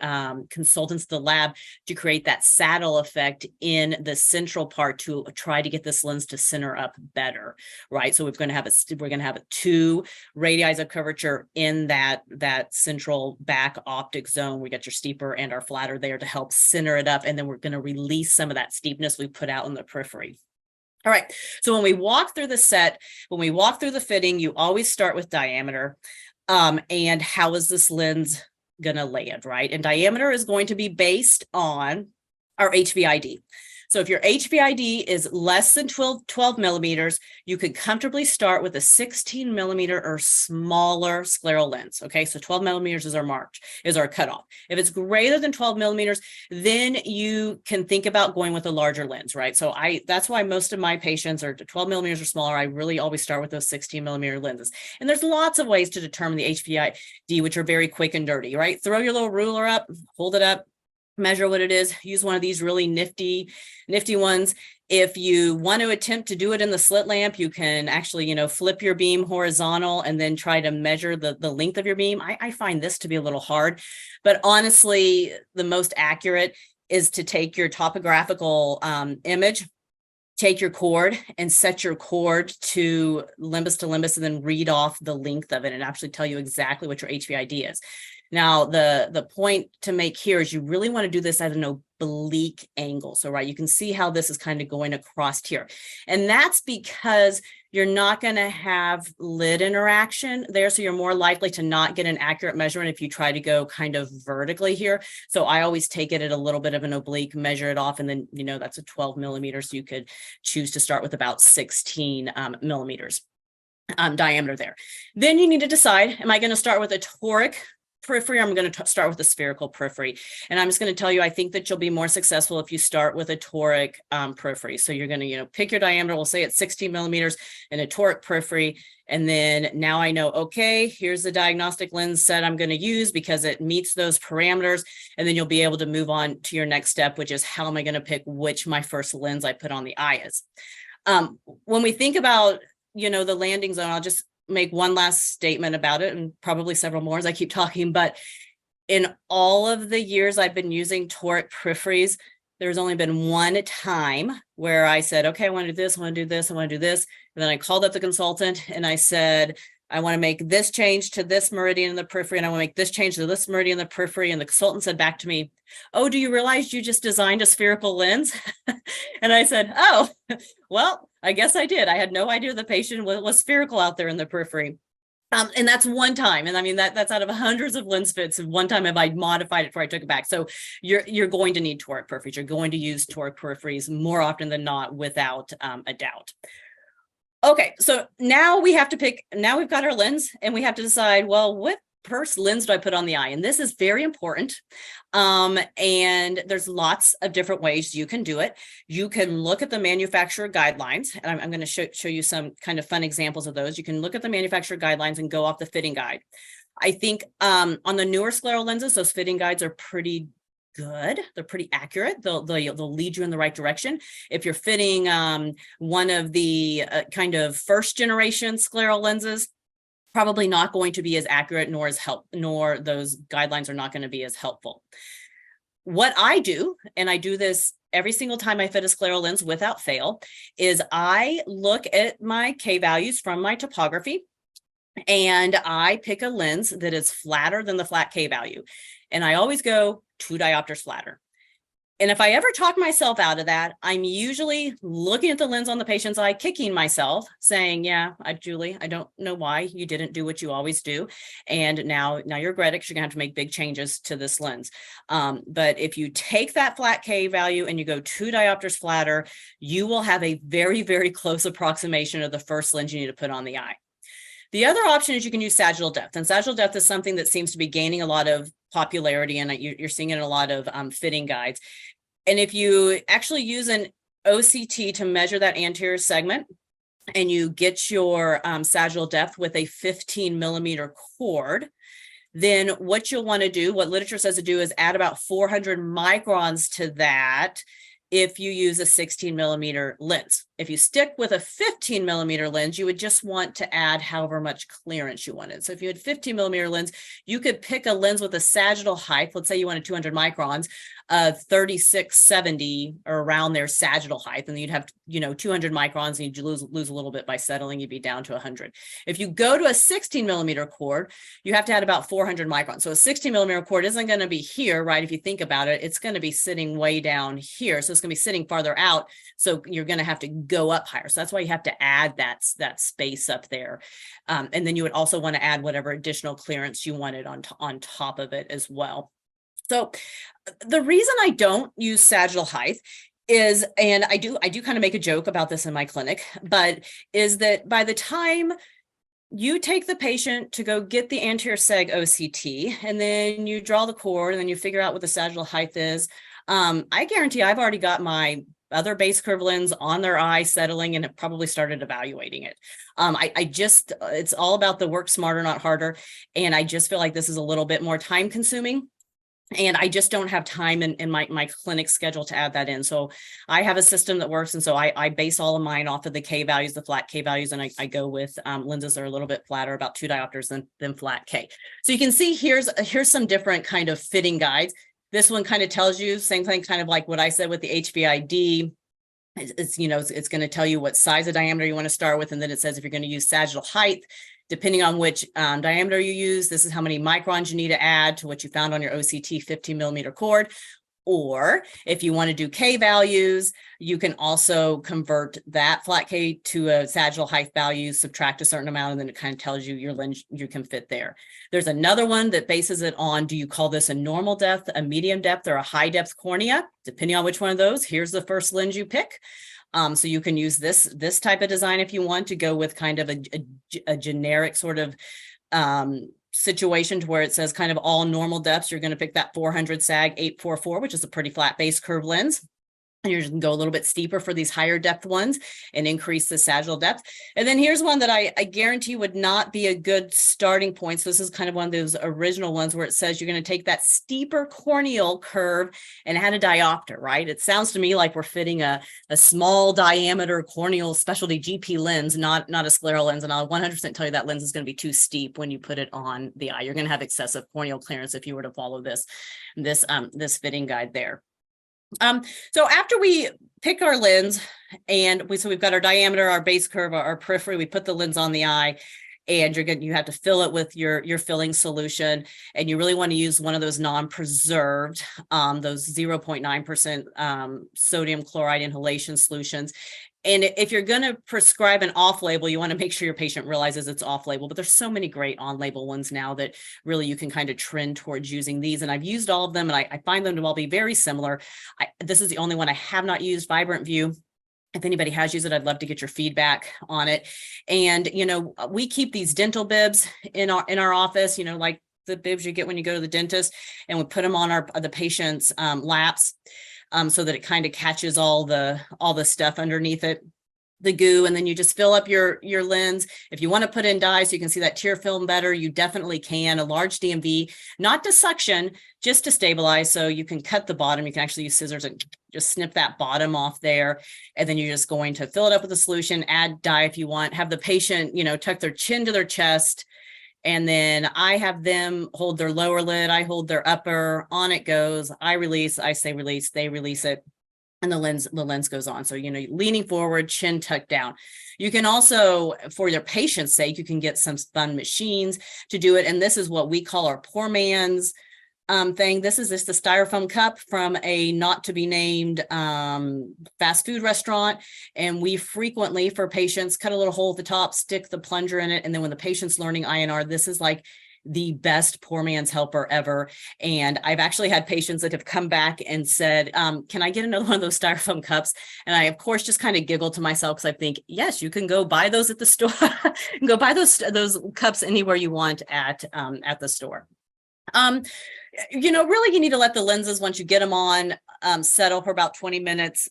consultants, the lab, to create that saddle effect in the central part to try to get this lens to center up better, right? So we're going to have 2 radii of curvature in that central back optic zone. We got your steeper and our flatter there to help center it up, and then we're going to release some of that steepness we put out in the periphery. All right, so when we walk through the set, when we walk through the fitting, you always start with diameter, and how is this lens going to land, right? And diameter is going to be based on our HVID. So if your HVID is less than 12 millimeters, you could comfortably start with a 16 millimeter or smaller scleral lens. Okay, so 12 millimeters is our cutoff. If it's greater than 12 millimeters, then you can think about going with a larger lens, right? So that's why most of my patients are 12 millimeters or smaller. I really always start with those 16 millimeter lenses. And there's lots of ways to determine the HVID, which are very quick and dirty, right? Throw your little ruler up, hold it up, measure what it is, use one of these really nifty ones. If you want to attempt to do it in the slit lamp, you can actually, flip your beam horizontal and then try to measure the length of your beam. I find this to be a little hard, but honestly, the most accurate is to take your topographical image, take your cord and set your cord to limbus, and then read off the length of it and actually tell you exactly what your HVID is. Now, the point to make here is you really want to do this at an oblique angle. So, right, you can see how this is kind of going across here. And that's because you're not going to have lid interaction there. So you're more likely to not get an accurate measurement if you try to go kind of vertically here. So I always take it at a little bit of an oblique, measure it off, and then, that's a 12 millimeters. So you could choose to start with about 16 millimeters diameter there. Then you need to decide, am I going to start with a toric periphery? I'm going to start with a spherical periphery. And I'm just going to tell you, I think that you'll be more successful if you start with a toric periphery. So you're going to, pick your diameter, we'll say it's 16 millimeters in a toric periphery. And then now I know, okay, here's the diagnostic lens set I'm going to use because it meets those parameters. And then you'll be able to move on to your next step, which is how am I going to pick which my first lens I put on the eye is. When we think about, the landing zone, I'll just make one last statement about it and probably several more as I keep talking, but in all of the years I've been using toric peripheries, there's only been one time where I said, okay, I want to do this, I want to do this, I want to do this. And then I called up the consultant and I said, I want to make this change to this meridian in the periphery, and I want to make this change to this meridian in the periphery. And the consultant said back to me, oh, do you realize you just designed a spherical lens? And I said, oh, well, I guess I did. I had no idea the patient was spherical out there in the periphery. And that's one time. And I mean, that's out of hundreds of lens fits. One time have I modified it before I took it back. So you're going to need toric peripheries. You're going to use toric peripheries more often than not, without a doubt. Okay, so now we have to pick, now we've got our lens and we have to decide, well, what first lens do I put on the eye? And this is very important. And there's lots of different ways you can do it. You can look at the manufacturer guidelines, and I'm going to show you some kind of fun examples of those. You can look at the manufacturer guidelines and go off the fitting guide. I think on the newer scleral lenses, those fitting guides are pretty good. They're pretty accurate. They'll lead you in the right direction. If you're fitting one of the kind of first generation scleral lenses, probably not going to be as accurate, nor those guidelines are not going to be as helpful. What I do, and I do this every single time I fit a scleral lens without fail, is I look at my K values from my topography and I pick a lens that is flatter than the flat K value. And I always go 2 diopters flatter. And if I ever talk myself out of that, I'm usually looking at the lens on the patient's eye, kicking myself, saying, yeah, Julie, I don't know why you didn't do what you always do. And now you regret it because you're gonna have to make big changes to this lens. But if you take that flat K value and you go 2 diopters flatter, you will have a very, very close approximation of the first lens you need to put on the eye. The other option is you can use sagittal depth, and sagittal depth is something that seems to be gaining a lot of popularity, and you're seeing it in a lot of fitting guides. And if you actually use an OCT to measure that anterior segment, and you get your sagittal depth with a 15 millimeter cord, then what you'll want to do, what literature says to do, is add about 400 microns to that if you use a 16 millimeter lens. If you stick with a 15 millimeter lens, you would just want to add however much clearance you wanted. So if you had 15 millimeter lens, you could pick a lens with a sagittal height. Let's say you wanted 200 microns of 3670 or around their sagittal height, and you'd have 200 microns, and you'd lose a little bit by settling. You'd be down to 100. If you go to a 16 millimeter cord, you have to add about 400 microns. So a 16 millimeter cord isn't going to be here, right? If you think about it, it's going to be sitting way down here. So it's going to be sitting farther out. So you're going to have to go up higher. So that's why you have to add that space up there. And then you would also want to add whatever additional clearance you wanted on top of it as well. So the reason I don't use sagittal height is, and I do kind of make a joke about this in my clinic, but is that by the time you take the patient to go get the anterior seg OCT, and then you draw the cord, and then you figure out what the sagittal height is, I guarantee I've already got my other base curve lens on their eye settling and have probably started evaluating it. It's all about the work smarter, not harder. And I just feel like this is a little bit more time consuming. And I just don't have time in my clinic schedule to add that in. So I have a system that works. And so I base all of mine off of the K values, the flat K values. And I go with lenses that are a little bit flatter, about 2 diopters than flat K. So you can see here's some different kind of fitting guides. This one kind of tells you same thing, kind of like what I said with the HVID. It's going to tell you what size of diameter you want to start with. And then it says if you're going to use sagittal height, depending on which diameter you use, this is how many microns you need to add to what you found on your OCT 15 millimeter cord. Or if you want to do K values, you can also convert that flat K to a sagittal height value, subtract a certain amount, and then it kind of tells you your lens you can fit there. There's another one that bases it on, do you call this a normal depth, a medium depth, or a high depth cornea? Depending on which one of those, here's the first lens you pick. So you can use this type of design if you want to go with kind of a generic sort of situation to where it says kind of all normal depths. You're going to pick that 400 SAG 844, which is a pretty flat base curve lens. And you're just going to go a little bit steeper for these higher depth ones and increase the sagittal depth. And then here's one that I guarantee would not be a good starting point. So this is kind of one of those original ones where it says you're going to take that steeper corneal curve and add a diopter, right? It sounds to me like we're fitting a small diameter corneal specialty GP lens, not a scleral lens. And I'll 100% tell you that lens is going to be too steep when you put it on the eye. You're going to have excessive corneal clearance if you were to follow this fitting guide there. So after we pick our lens and we've got our diameter, our base curve, our periphery, we put the lens on the eye, and you have to fill it with your filling solution. And you really want to use one of those non-preserved, those 0.9% sodium chloride inhalation solutions. And if you're going to prescribe an off-label, you want to make sure your patient realizes it's off-label, but there's so many great on-label ones now that really you can kind of trend towards using these. And I've used all of them, and I find them to all be very similar. This is the only one I have not used, Vibrant View. If anybody has used it, I'd love to get your feedback on it. And, we keep these dental bibs in our office, like the bibs you get when you go to the dentist, and we put them on the patient's laps. So that it kind of catches all the stuff underneath it, the goo, and then you just fill up your lens. If you want to put in dye so you can see that tear film better, you definitely can. A large DMV, not to suction, just to stabilize. So you can cut the bottom. You can actually use scissors and just snip that bottom off there. And then you're just going to fill it up with a solution, add dye if you want, have the patient, tuck their chin to their chest. And then I have them hold their lower lid. I hold their upper. On it goes. I release. I say release. They release it, and the lens goes on. So leaning forward, chin tucked down. You can also, for your patient's sake, you can get some fun machines to do it. And this is what we call our poor man's thing. This is just the styrofoam cup from a not to be named fast food restaurant. And we frequently, for patients, cut a little hole at the top, stick the plunger in it. And then when the patient's learning INR, this is like the best poor man's helper ever. And I've actually had patients that have come back and said, can I get another one of those styrofoam cups? And I, of course, just kind of giggle to myself because I think, yes, you can go buy those at the store. Go buy those cups anywhere you want at the store. Really, you need to let the lenses, once you get them on, settle for about 20 minutes.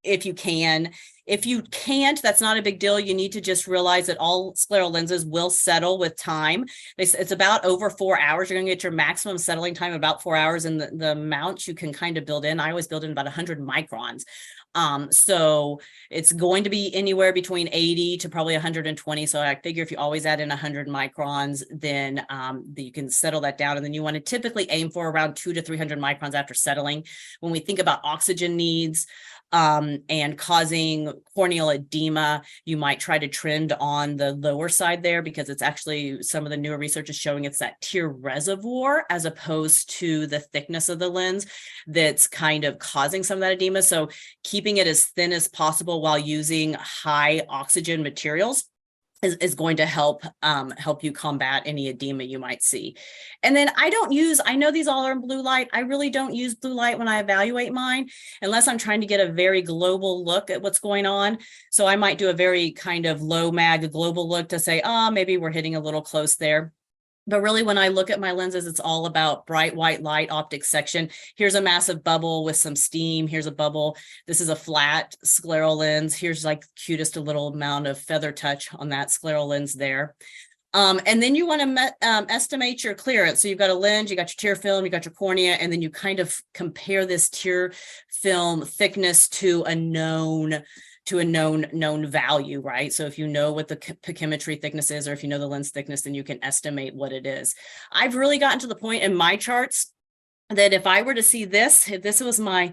if you can. If you can't, that's not a big deal. You need to just realize that all scleral lenses will settle with time. It's about over 4 hours. You're going to get your maximum settling time about 4 hours, and the amount you can kind of build in. I always build in about 100 microns. So it's going to be anywhere between 80 to probably 120. So I figure if you always add in 100 microns, then you can settle that down. And then you want to typically aim for around 200 to 300 microns after settling. When we think about oxygen needs, and causing corneal edema, you might try to trend on the lower side there, because it's actually, some of the newer research is showing it's that tear reservoir as opposed to the thickness of the lens that's kind of causing some of that edema. So keeping it as thin as possible while using high oxygen materials is going to help you combat any edema you might see. And then I know these all are in blue light. I really don't use blue light when I evaluate mine, unless I'm trying to get a very global look at what's going on. So I might do a very kind of low mag global look to say, maybe we're hitting a little close there. But really, when I look at my lenses, it's all about bright white light optic section. Here's a massive bubble with some steam. Here's a bubble. This is a flat scleral lens. Here's like cutest a little amount of feather touch on that scleral lens there. And then you want to estimate your clearance. So you've got a lens, you got your tear film, you got your cornea, and then you kind of compare this tear film thickness to a known value, right? So if you know what the pachymetry thickness is, or if you know the lens thickness, then you can estimate what it is. I've really gotten to the point in my charts that if I were to see this, if this was my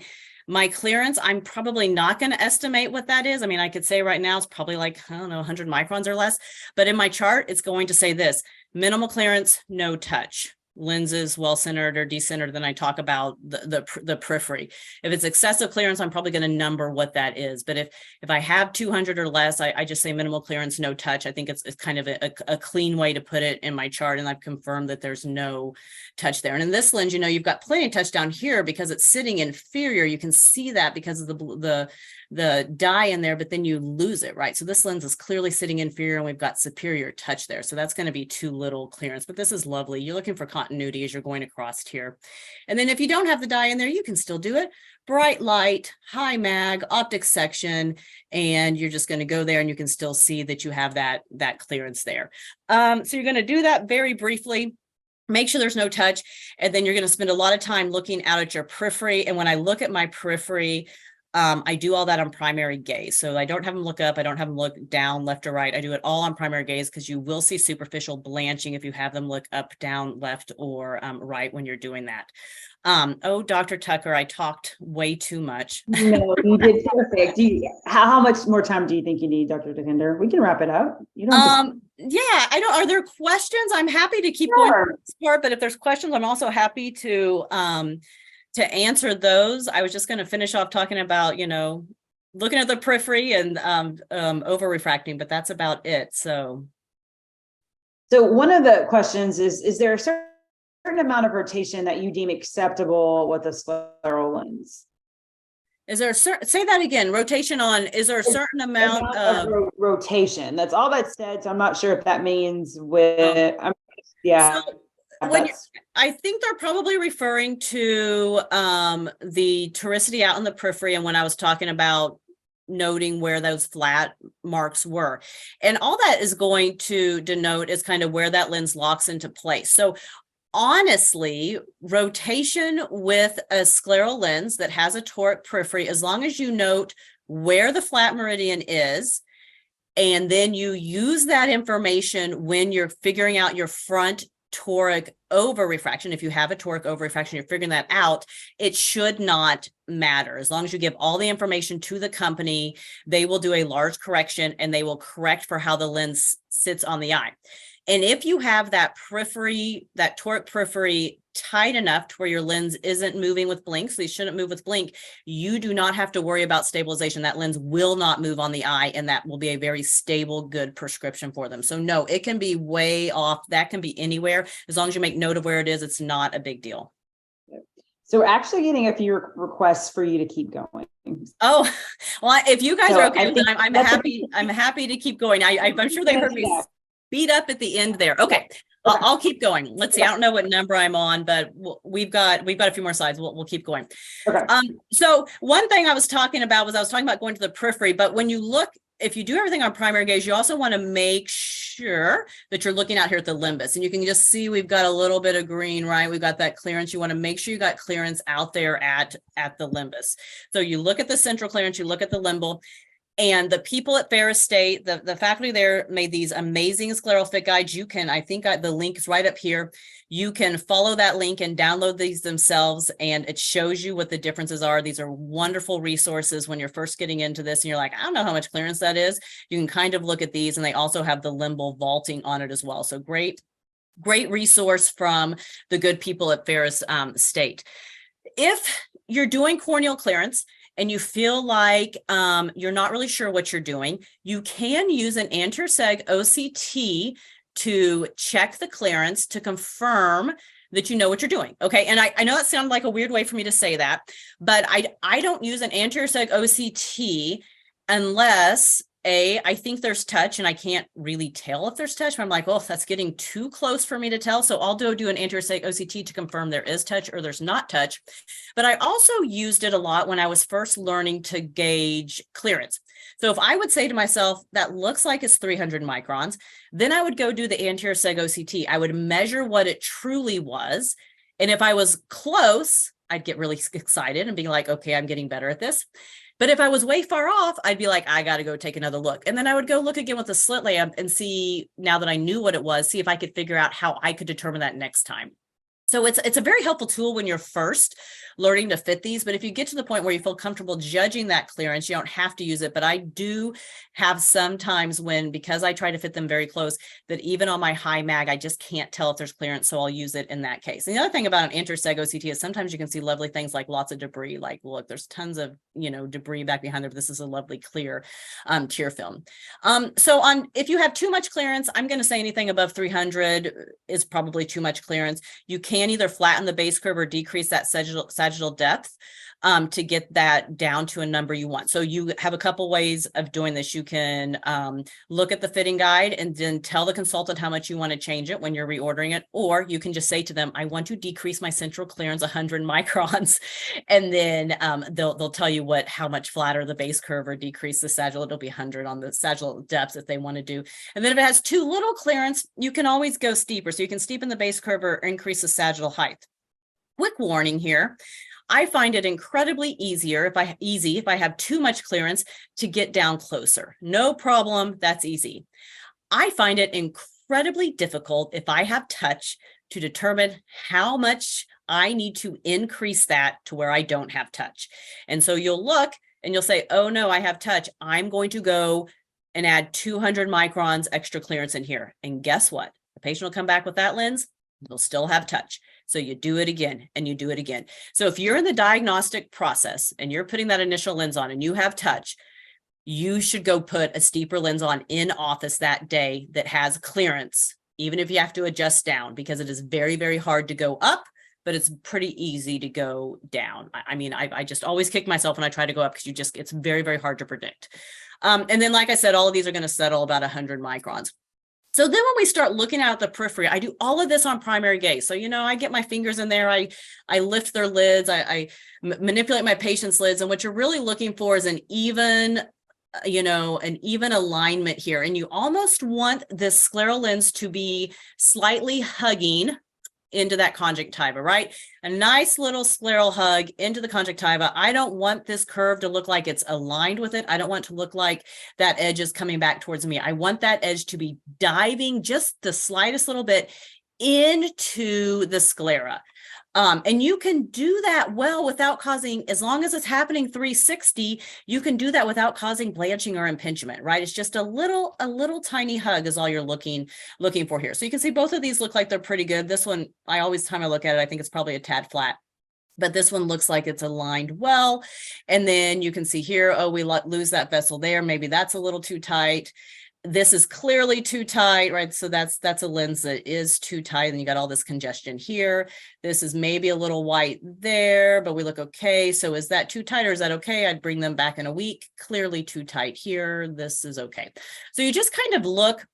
clearance, I'm probably not going to estimate what that is. I mean, I could say right now it's probably like, I don't know, 100 microns or less, but in my chart, it's going to say this: minimal clearance, no touch. Lenses well-centered or decentered, then I talk about the periphery. If it's excessive clearance, I'm probably going to number what that is. But if I have 200 or less, I just say minimal clearance, no touch. I think it's kind of a clean way to put it in my chart, and I've confirmed that there's no touch there. And in this lens, you've got plenty of touch down here because it's sitting inferior. You can see that because of the dye in there, but then you lose it, right? So this lens is clearly sitting inferior, and we've got superior touch there. So that's going to be too little clearance, but this is lovely. You're looking for continuity as you're going across here. And then if you don't have the dye in there, you can still do it. Bright light, high mag, optic section, and you're just going to go there and you can still see that you have that clearance there. So you're going to do that very briefly. Make sure there's no touch, and then you're going to spend a lot of time looking out at your periphery. And when I look at my periphery, I do all that on primary gaze. So I don't have them look up. I don't have them look down, left or right. I do it all on primary gaze, because you will see superficial blanching if you have them look up, down, left, or right when you're doing that. Dr. Tucker, I talked way too much. No, you did perfect. How much more time do you think you need, Dr. DeKinder? We can wrap it up. You don't. Yeah, are there questions? I'm happy to keep going through this part, but if there's questions, I'm also happy to answer those. I was just going to finish off talking about, looking at the periphery and over refracting, but that's about it. So one of the questions is there a certain amount of rotation that you deem acceptable with a scleral lens? Is there say that again? Rotation on, is there a certain amount of rotation? That's all that said. So I'm not sure if that means with, yeah. So I think they're probably referring to the toricity out in the periphery, and when I was talking about noting where those flat marks were. And all that is going to denote is kind of where that lens locks into place. So honestly, rotation with a scleral lens that has a toric periphery, as long as you note where the flat meridian is, and then you use that information when you're figuring out your front toric over refraction. If you have a toric over refraction, you're figuring that out, it should not matter. As long as you give all the information to the company, they will do a large correction, and they will correct for how the lens sits on the eye. And if you have that periphery, that toric periphery tight enough to where your lens isn't moving with blink, so you shouldn't move with blink, you do not have to worry about stabilization. That lens will not move on the eye, and that will be a very stable, good prescription for them. So no, it can be way off. That can be anywhere. As long as you make note of where it is, it's not a big deal. So we're actually getting a few requests for you to keep going. Oh, well, if you guys are okay with it, I'm happy to keep going. I'm sure they heard me speed up at the end there. Okay. I'll keep going. Let's see. I don't know what number I'm on, but we've got a few more slides. We'll keep going. Okay. So one thing I was talking about going to the periphery, but when you look, if you do everything on primary gaze, you also want to make sure that you're looking out here at the limbus, and you can just see we've got a little bit of green, right? We've got that clearance. You want to make sure you got clearance out there at the limbus. So you look at the central clearance, you look at the limbal. And the people at Ferris State, the faculty there made these amazing scleral fit guides. You can, I think the link is right up here. You can follow that link and download these themselves, and it shows you what the differences are. These are wonderful resources when you're first getting into this and you're like, I don't know how much clearance that is. You can kind of look at these, and they also have the limbal vaulting on it as well. So great resource from the good people at Ferris State. If you're doing corneal clearance and you feel like you're not really sure what you're doing, you can use an anterior seg OCT to check the clearance to confirm that you know what you're doing. Okay. And I know that sounded like a weird way for me to say that, but I don't use an anterior seg OCT unless I think there's touch, and I can't really tell if there's touch, but I'm like, oh, that's getting too close for me to tell. So I'll do an anterior seg OCT to confirm there is touch or there's not touch. But I also used it a lot when I was first learning to gauge clearance. So if I would say to myself, that looks like it's 300 microns, then I would go do the anterior seg OCT. I would measure what it truly was. And if I was close, I'd get really excited and be like, okay, I'm getting better at this. But if I was way far off, I'd be like, I got to go take another look. And then I would go look again with the slit lamp and see, now that I knew what it was, see if I could figure out how I could determine that next time. So it's a very helpful tool when you're first learning to fit these. But if you get to the point where you feel comfortable judging that clearance, you don't have to use it. But I do have sometimes when, because I try to fit them very close, that even on my high mag, I just can't tell if there's clearance. So I'll use it in that case. And the other thing about an anterior seg OCT is sometimes you can see lovely things like lots of debris. Like, look, there's tons of, debris back behind there, but this is a lovely clear tear film. So if you have too much clearance, I'm going to say anything above 300 is probably too much clearance. You can either flatten the base curve or decrease that sagittal depth to get that down to a number you want. So you have a couple ways of doing this. You can look at the fitting guide and then tell the consultant how much you want to change it when you're reordering it, or you can just say to them, I want to decrease my central clearance 100 microns, and then they'll tell you how much flatter the base curve or decrease the sagittal. It'll be 100 on the sagittal depth if they want to do. And then if it has too little clearance, you can always go steeper. So you can steepen the base curve or increase the sagittal height. Quick warning here. I find it incredibly easy if I have too much clearance to get down closer. No problem, that's easy. I find it incredibly difficult if I have touch to determine how much I need to increase that to where I don't have touch. And so you'll look and you'll say, oh no, I have touch. I'm going to go and add 200 microns extra clearance in here. And guess what? The patient will come back with that lens, they'll still have touch. So you do it again and you do it again. So if you're in the diagnostic process and you're putting that initial lens on and you have touch, you should go put a steeper lens on in office that day that has clearance, even if you have to adjust down, because it is very, very hard to go up, but it's pretty easy to go down. I mean, I just always kick myself when I try to go up because it's very, very hard to predict. And then, like I said, all of these are going to settle about 100 microns. So then when we start looking at the periphery, I do all of this on primary gaze. So, I get my fingers in there, I lift their lids, I manipulate my patient's lids. And what you're really looking for is an even alignment here. And you almost want this scleral lens to be slightly hugging into that conjunctiva, right? A nice little scleral hug into the conjunctiva. I don't want this curve to look like it's aligned with it. I don't want it to look like that edge is coming back towards me. I want that edge to be diving just the slightest little bit into the sclera. And you can do that well without causing, as long as it's happening 360, you can do that without causing blanching or impingement, right? It's just a little tiny hug is all you're looking for here. So you can see both of these look like they're pretty good. This one, time I look at it, I think it's probably a tad flat, but this one looks like it's aligned well. And then you can see here, oh, we lose that vessel there. Maybe that's a little too tight. This is clearly too tight, right? So that's a lens that is too tight, and you got all this congestion here. This is maybe a little white there, but we look okay. So is that too tight or is that okay? I'd bring them back in a week. Clearly too tight here. This is okay. So you just kind of look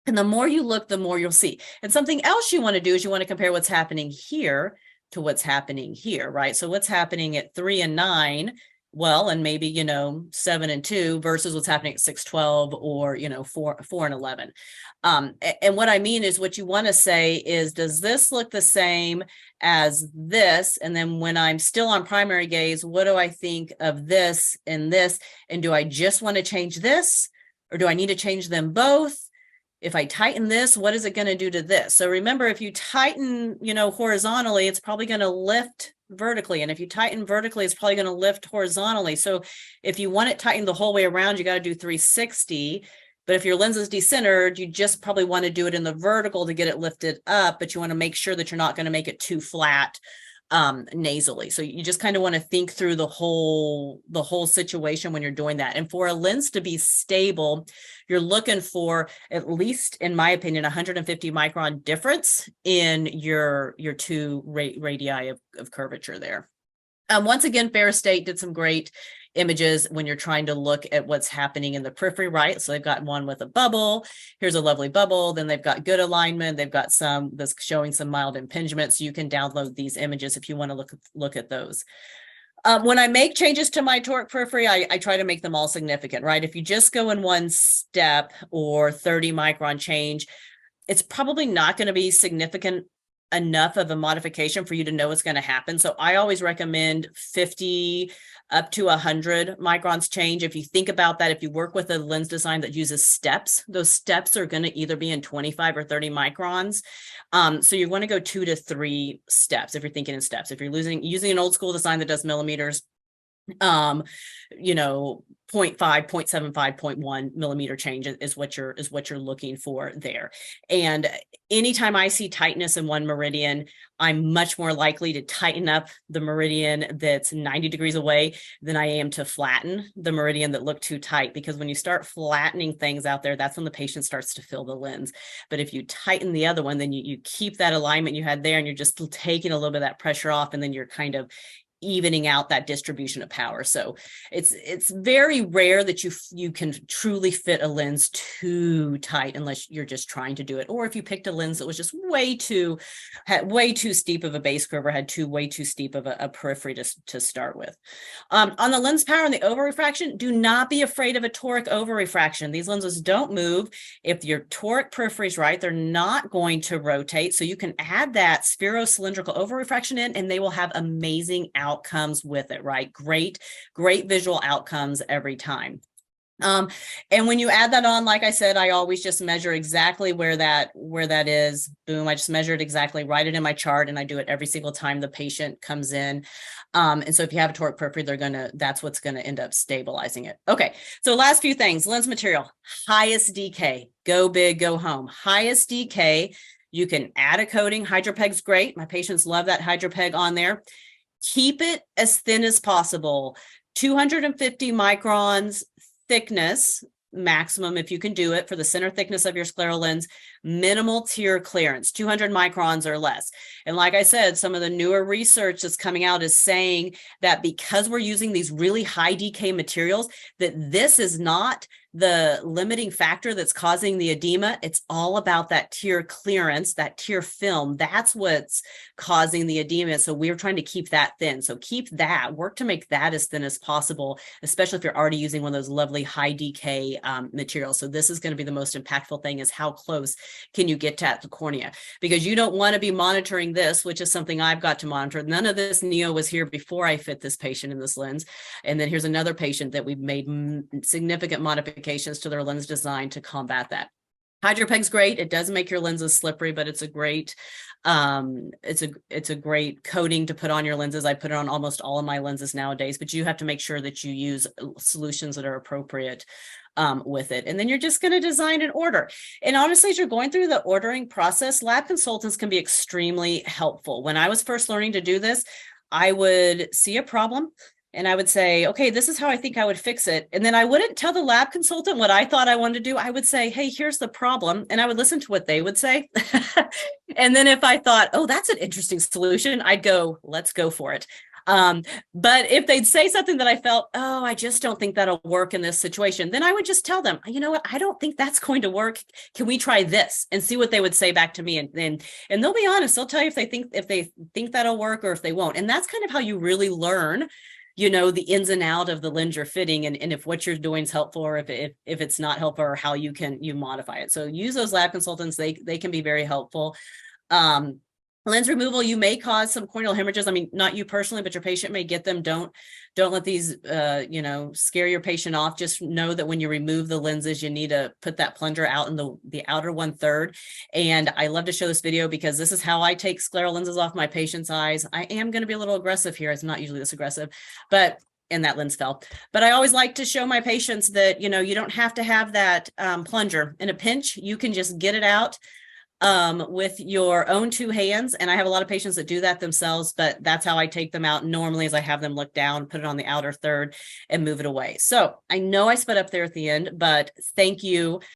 And the more you look, the more you'll see. And something else you want to do is you want to compare what's happening here to what's happening here, right? So what's happening at 3 and 9, well, and maybe, 7 and 2 versus what's happening at 6, 12, or, 4 and 11. And what I mean is what you want to say is, does this look the same as this? And then when I'm still on primary gaze, what do I think of this and this? And do I just want to change this, or do I need to change them both? If I tighten this, what is it going to do to this? So remember, if you tighten, horizontally, it's probably going to lift vertically. And if you tighten vertically, it's probably going to lift horizontally. So if you want it tightened the whole way around, you got to do 360. But if your lens is decentered, you just probably want to do it in the vertical to get it lifted up, but you want to make sure that you're not going to make it too flat nasally. So you just kind of want to think through the whole situation when you're doing that. And for a lens to be stable, you're looking for, at least in my opinion, 150 micron difference in your two radii of curvature there. Once again, Ferris State did some great images when you're trying to look at what's happening in the periphery, right? So they've got one with a bubble. Here's a lovely bubble. Then they've got good alignment. They've got some that's showing some mild impingement. So you can download these images if you want to look at those. When I make changes to my toric periphery, I try to make them all significant, right? If you just go in one step or 30 micron change, it's probably not going to be significant enough of a modification for you to know what's going to happen. So I always recommend 50 up to 100 microns change. If you think about that, if you work with a lens design that uses steps, those steps are going to either be in 25 or 30 microns. So you want to go 2 to 3 steps if you're thinking in steps. If you're using an old school design that does millimeters, 0.5, 0.75, 0.1 millimeter change is what you're looking for there. And anytime I see tightness in one meridian, I'm much more likely to tighten up the meridian that's 90 degrees away than I am to flatten the meridian that looked too tight. Because when you start flattening things out there, that's when the patient starts to fill the lens. But if you tighten the other one, then you keep that alignment you had there, and you're just taking a little bit of that pressure off, and then you're kind of evening out that distribution of power. So it's very rare that you can truly fit a lens too tight unless you're just trying to do it. Or if you picked a lens that was just had way too steep of a base curve, or had way too steep of a periphery to start with. On the lens power and the over-refraction, do not be afraid of a toric over-refraction. These lenses don't move. If your toric periphery is right, they're not going to rotate. So you can add that spherocylindrical over-refraction in, and they will have amazing outcomes with it, right? Great visual outcomes every time. And when you add that on, like I said, I always just measure exactly where that is. Boom, I just measure it exactly, write it in my chart, and I do it every single time the patient comes in. And so if you have a toric periphery, that's what's going to end up stabilizing it. Okay, so last few things. Lens material, highest DK, go big, go home. Highest DK, you can add a coating. HydroPeg's great. My patients love that HydroPeg on there. Keep it as thin as possible. 250 microns thickness maximum, if you can do it, for the center thickness of your scleral lens. Minimal tear clearance, 200 microns or less. And like I said, some of the newer research that's coming out is saying that because we're using these really high DK materials, that this is not the limiting factor that's causing the edema. It's all about that tear clearance, that tear film. That's what's causing the edema. So we're trying to keep that thin. So keep that, work to make that as thin as possible, especially if you're already using one of those lovely high DK materials. So this is going to be the most impactful thing, is how close can you get to the cornea, because you don't want to be monitoring this, which is something I've got to monitor. None of this neo was here before I fit this patient in this lens. And then here's another patient that we've made significant modifications to their lens design to combat that. HydroPeg's great. It does make your lenses slippery, but it's a great it's a great coating to put on your lenses. I put it on almost all of my lenses nowadays, but you have to make sure that you use solutions that are appropriate with it. And then you're just going to design and order. And honestly, as you're going through the ordering process, lab consultants can be extremely helpful. When I was first learning to do this, I would see a problem and I would say, okay, this is how I think I would fix it. And then I wouldn't tell the lab consultant what I thought I wanted to do. I would say, hey, here's the problem. And I would listen to what they would say. And then if I thought, oh, that's an interesting solution, I'd go, let's go for it. But if they'd say something that I felt, oh, I just don't think that'll work in this situation, then I would just tell them, you know what, I don't think that's going to work. Can we try this, and see what they would say back to me? And they'll be honest. They'll tell you if they think that'll work or if they won't. And that's kind of how you really learn, you know, the ins and out of the lens you're fitting, and if what you're doing is helpful, or if it's not helpful, or how you modify it. So use those lab consultants. They can be very helpful. Lens removal, you may cause some corneal hemorrhages. I mean, not you personally, but your patient may get them. Don't let these, you know, scare your patient off. Just know that when you remove the lenses, you need to put that plunger out in the outer 1/3. And I love to show this video because this is how I take scleral lenses off my patient's eyes. I am going to be a little aggressive here. It's not usually this aggressive, and that lens fell. But I always like to show my patients that, you know, you don't have to have that plunger. In a pinch, you can just get it out with your own 2 hands. And I have a lot of patients that do that themselves, but that's how I take them out normally, is I have them look down, put it on the outer 1/3 and move it away. So I know I sped up there at the end, but thank you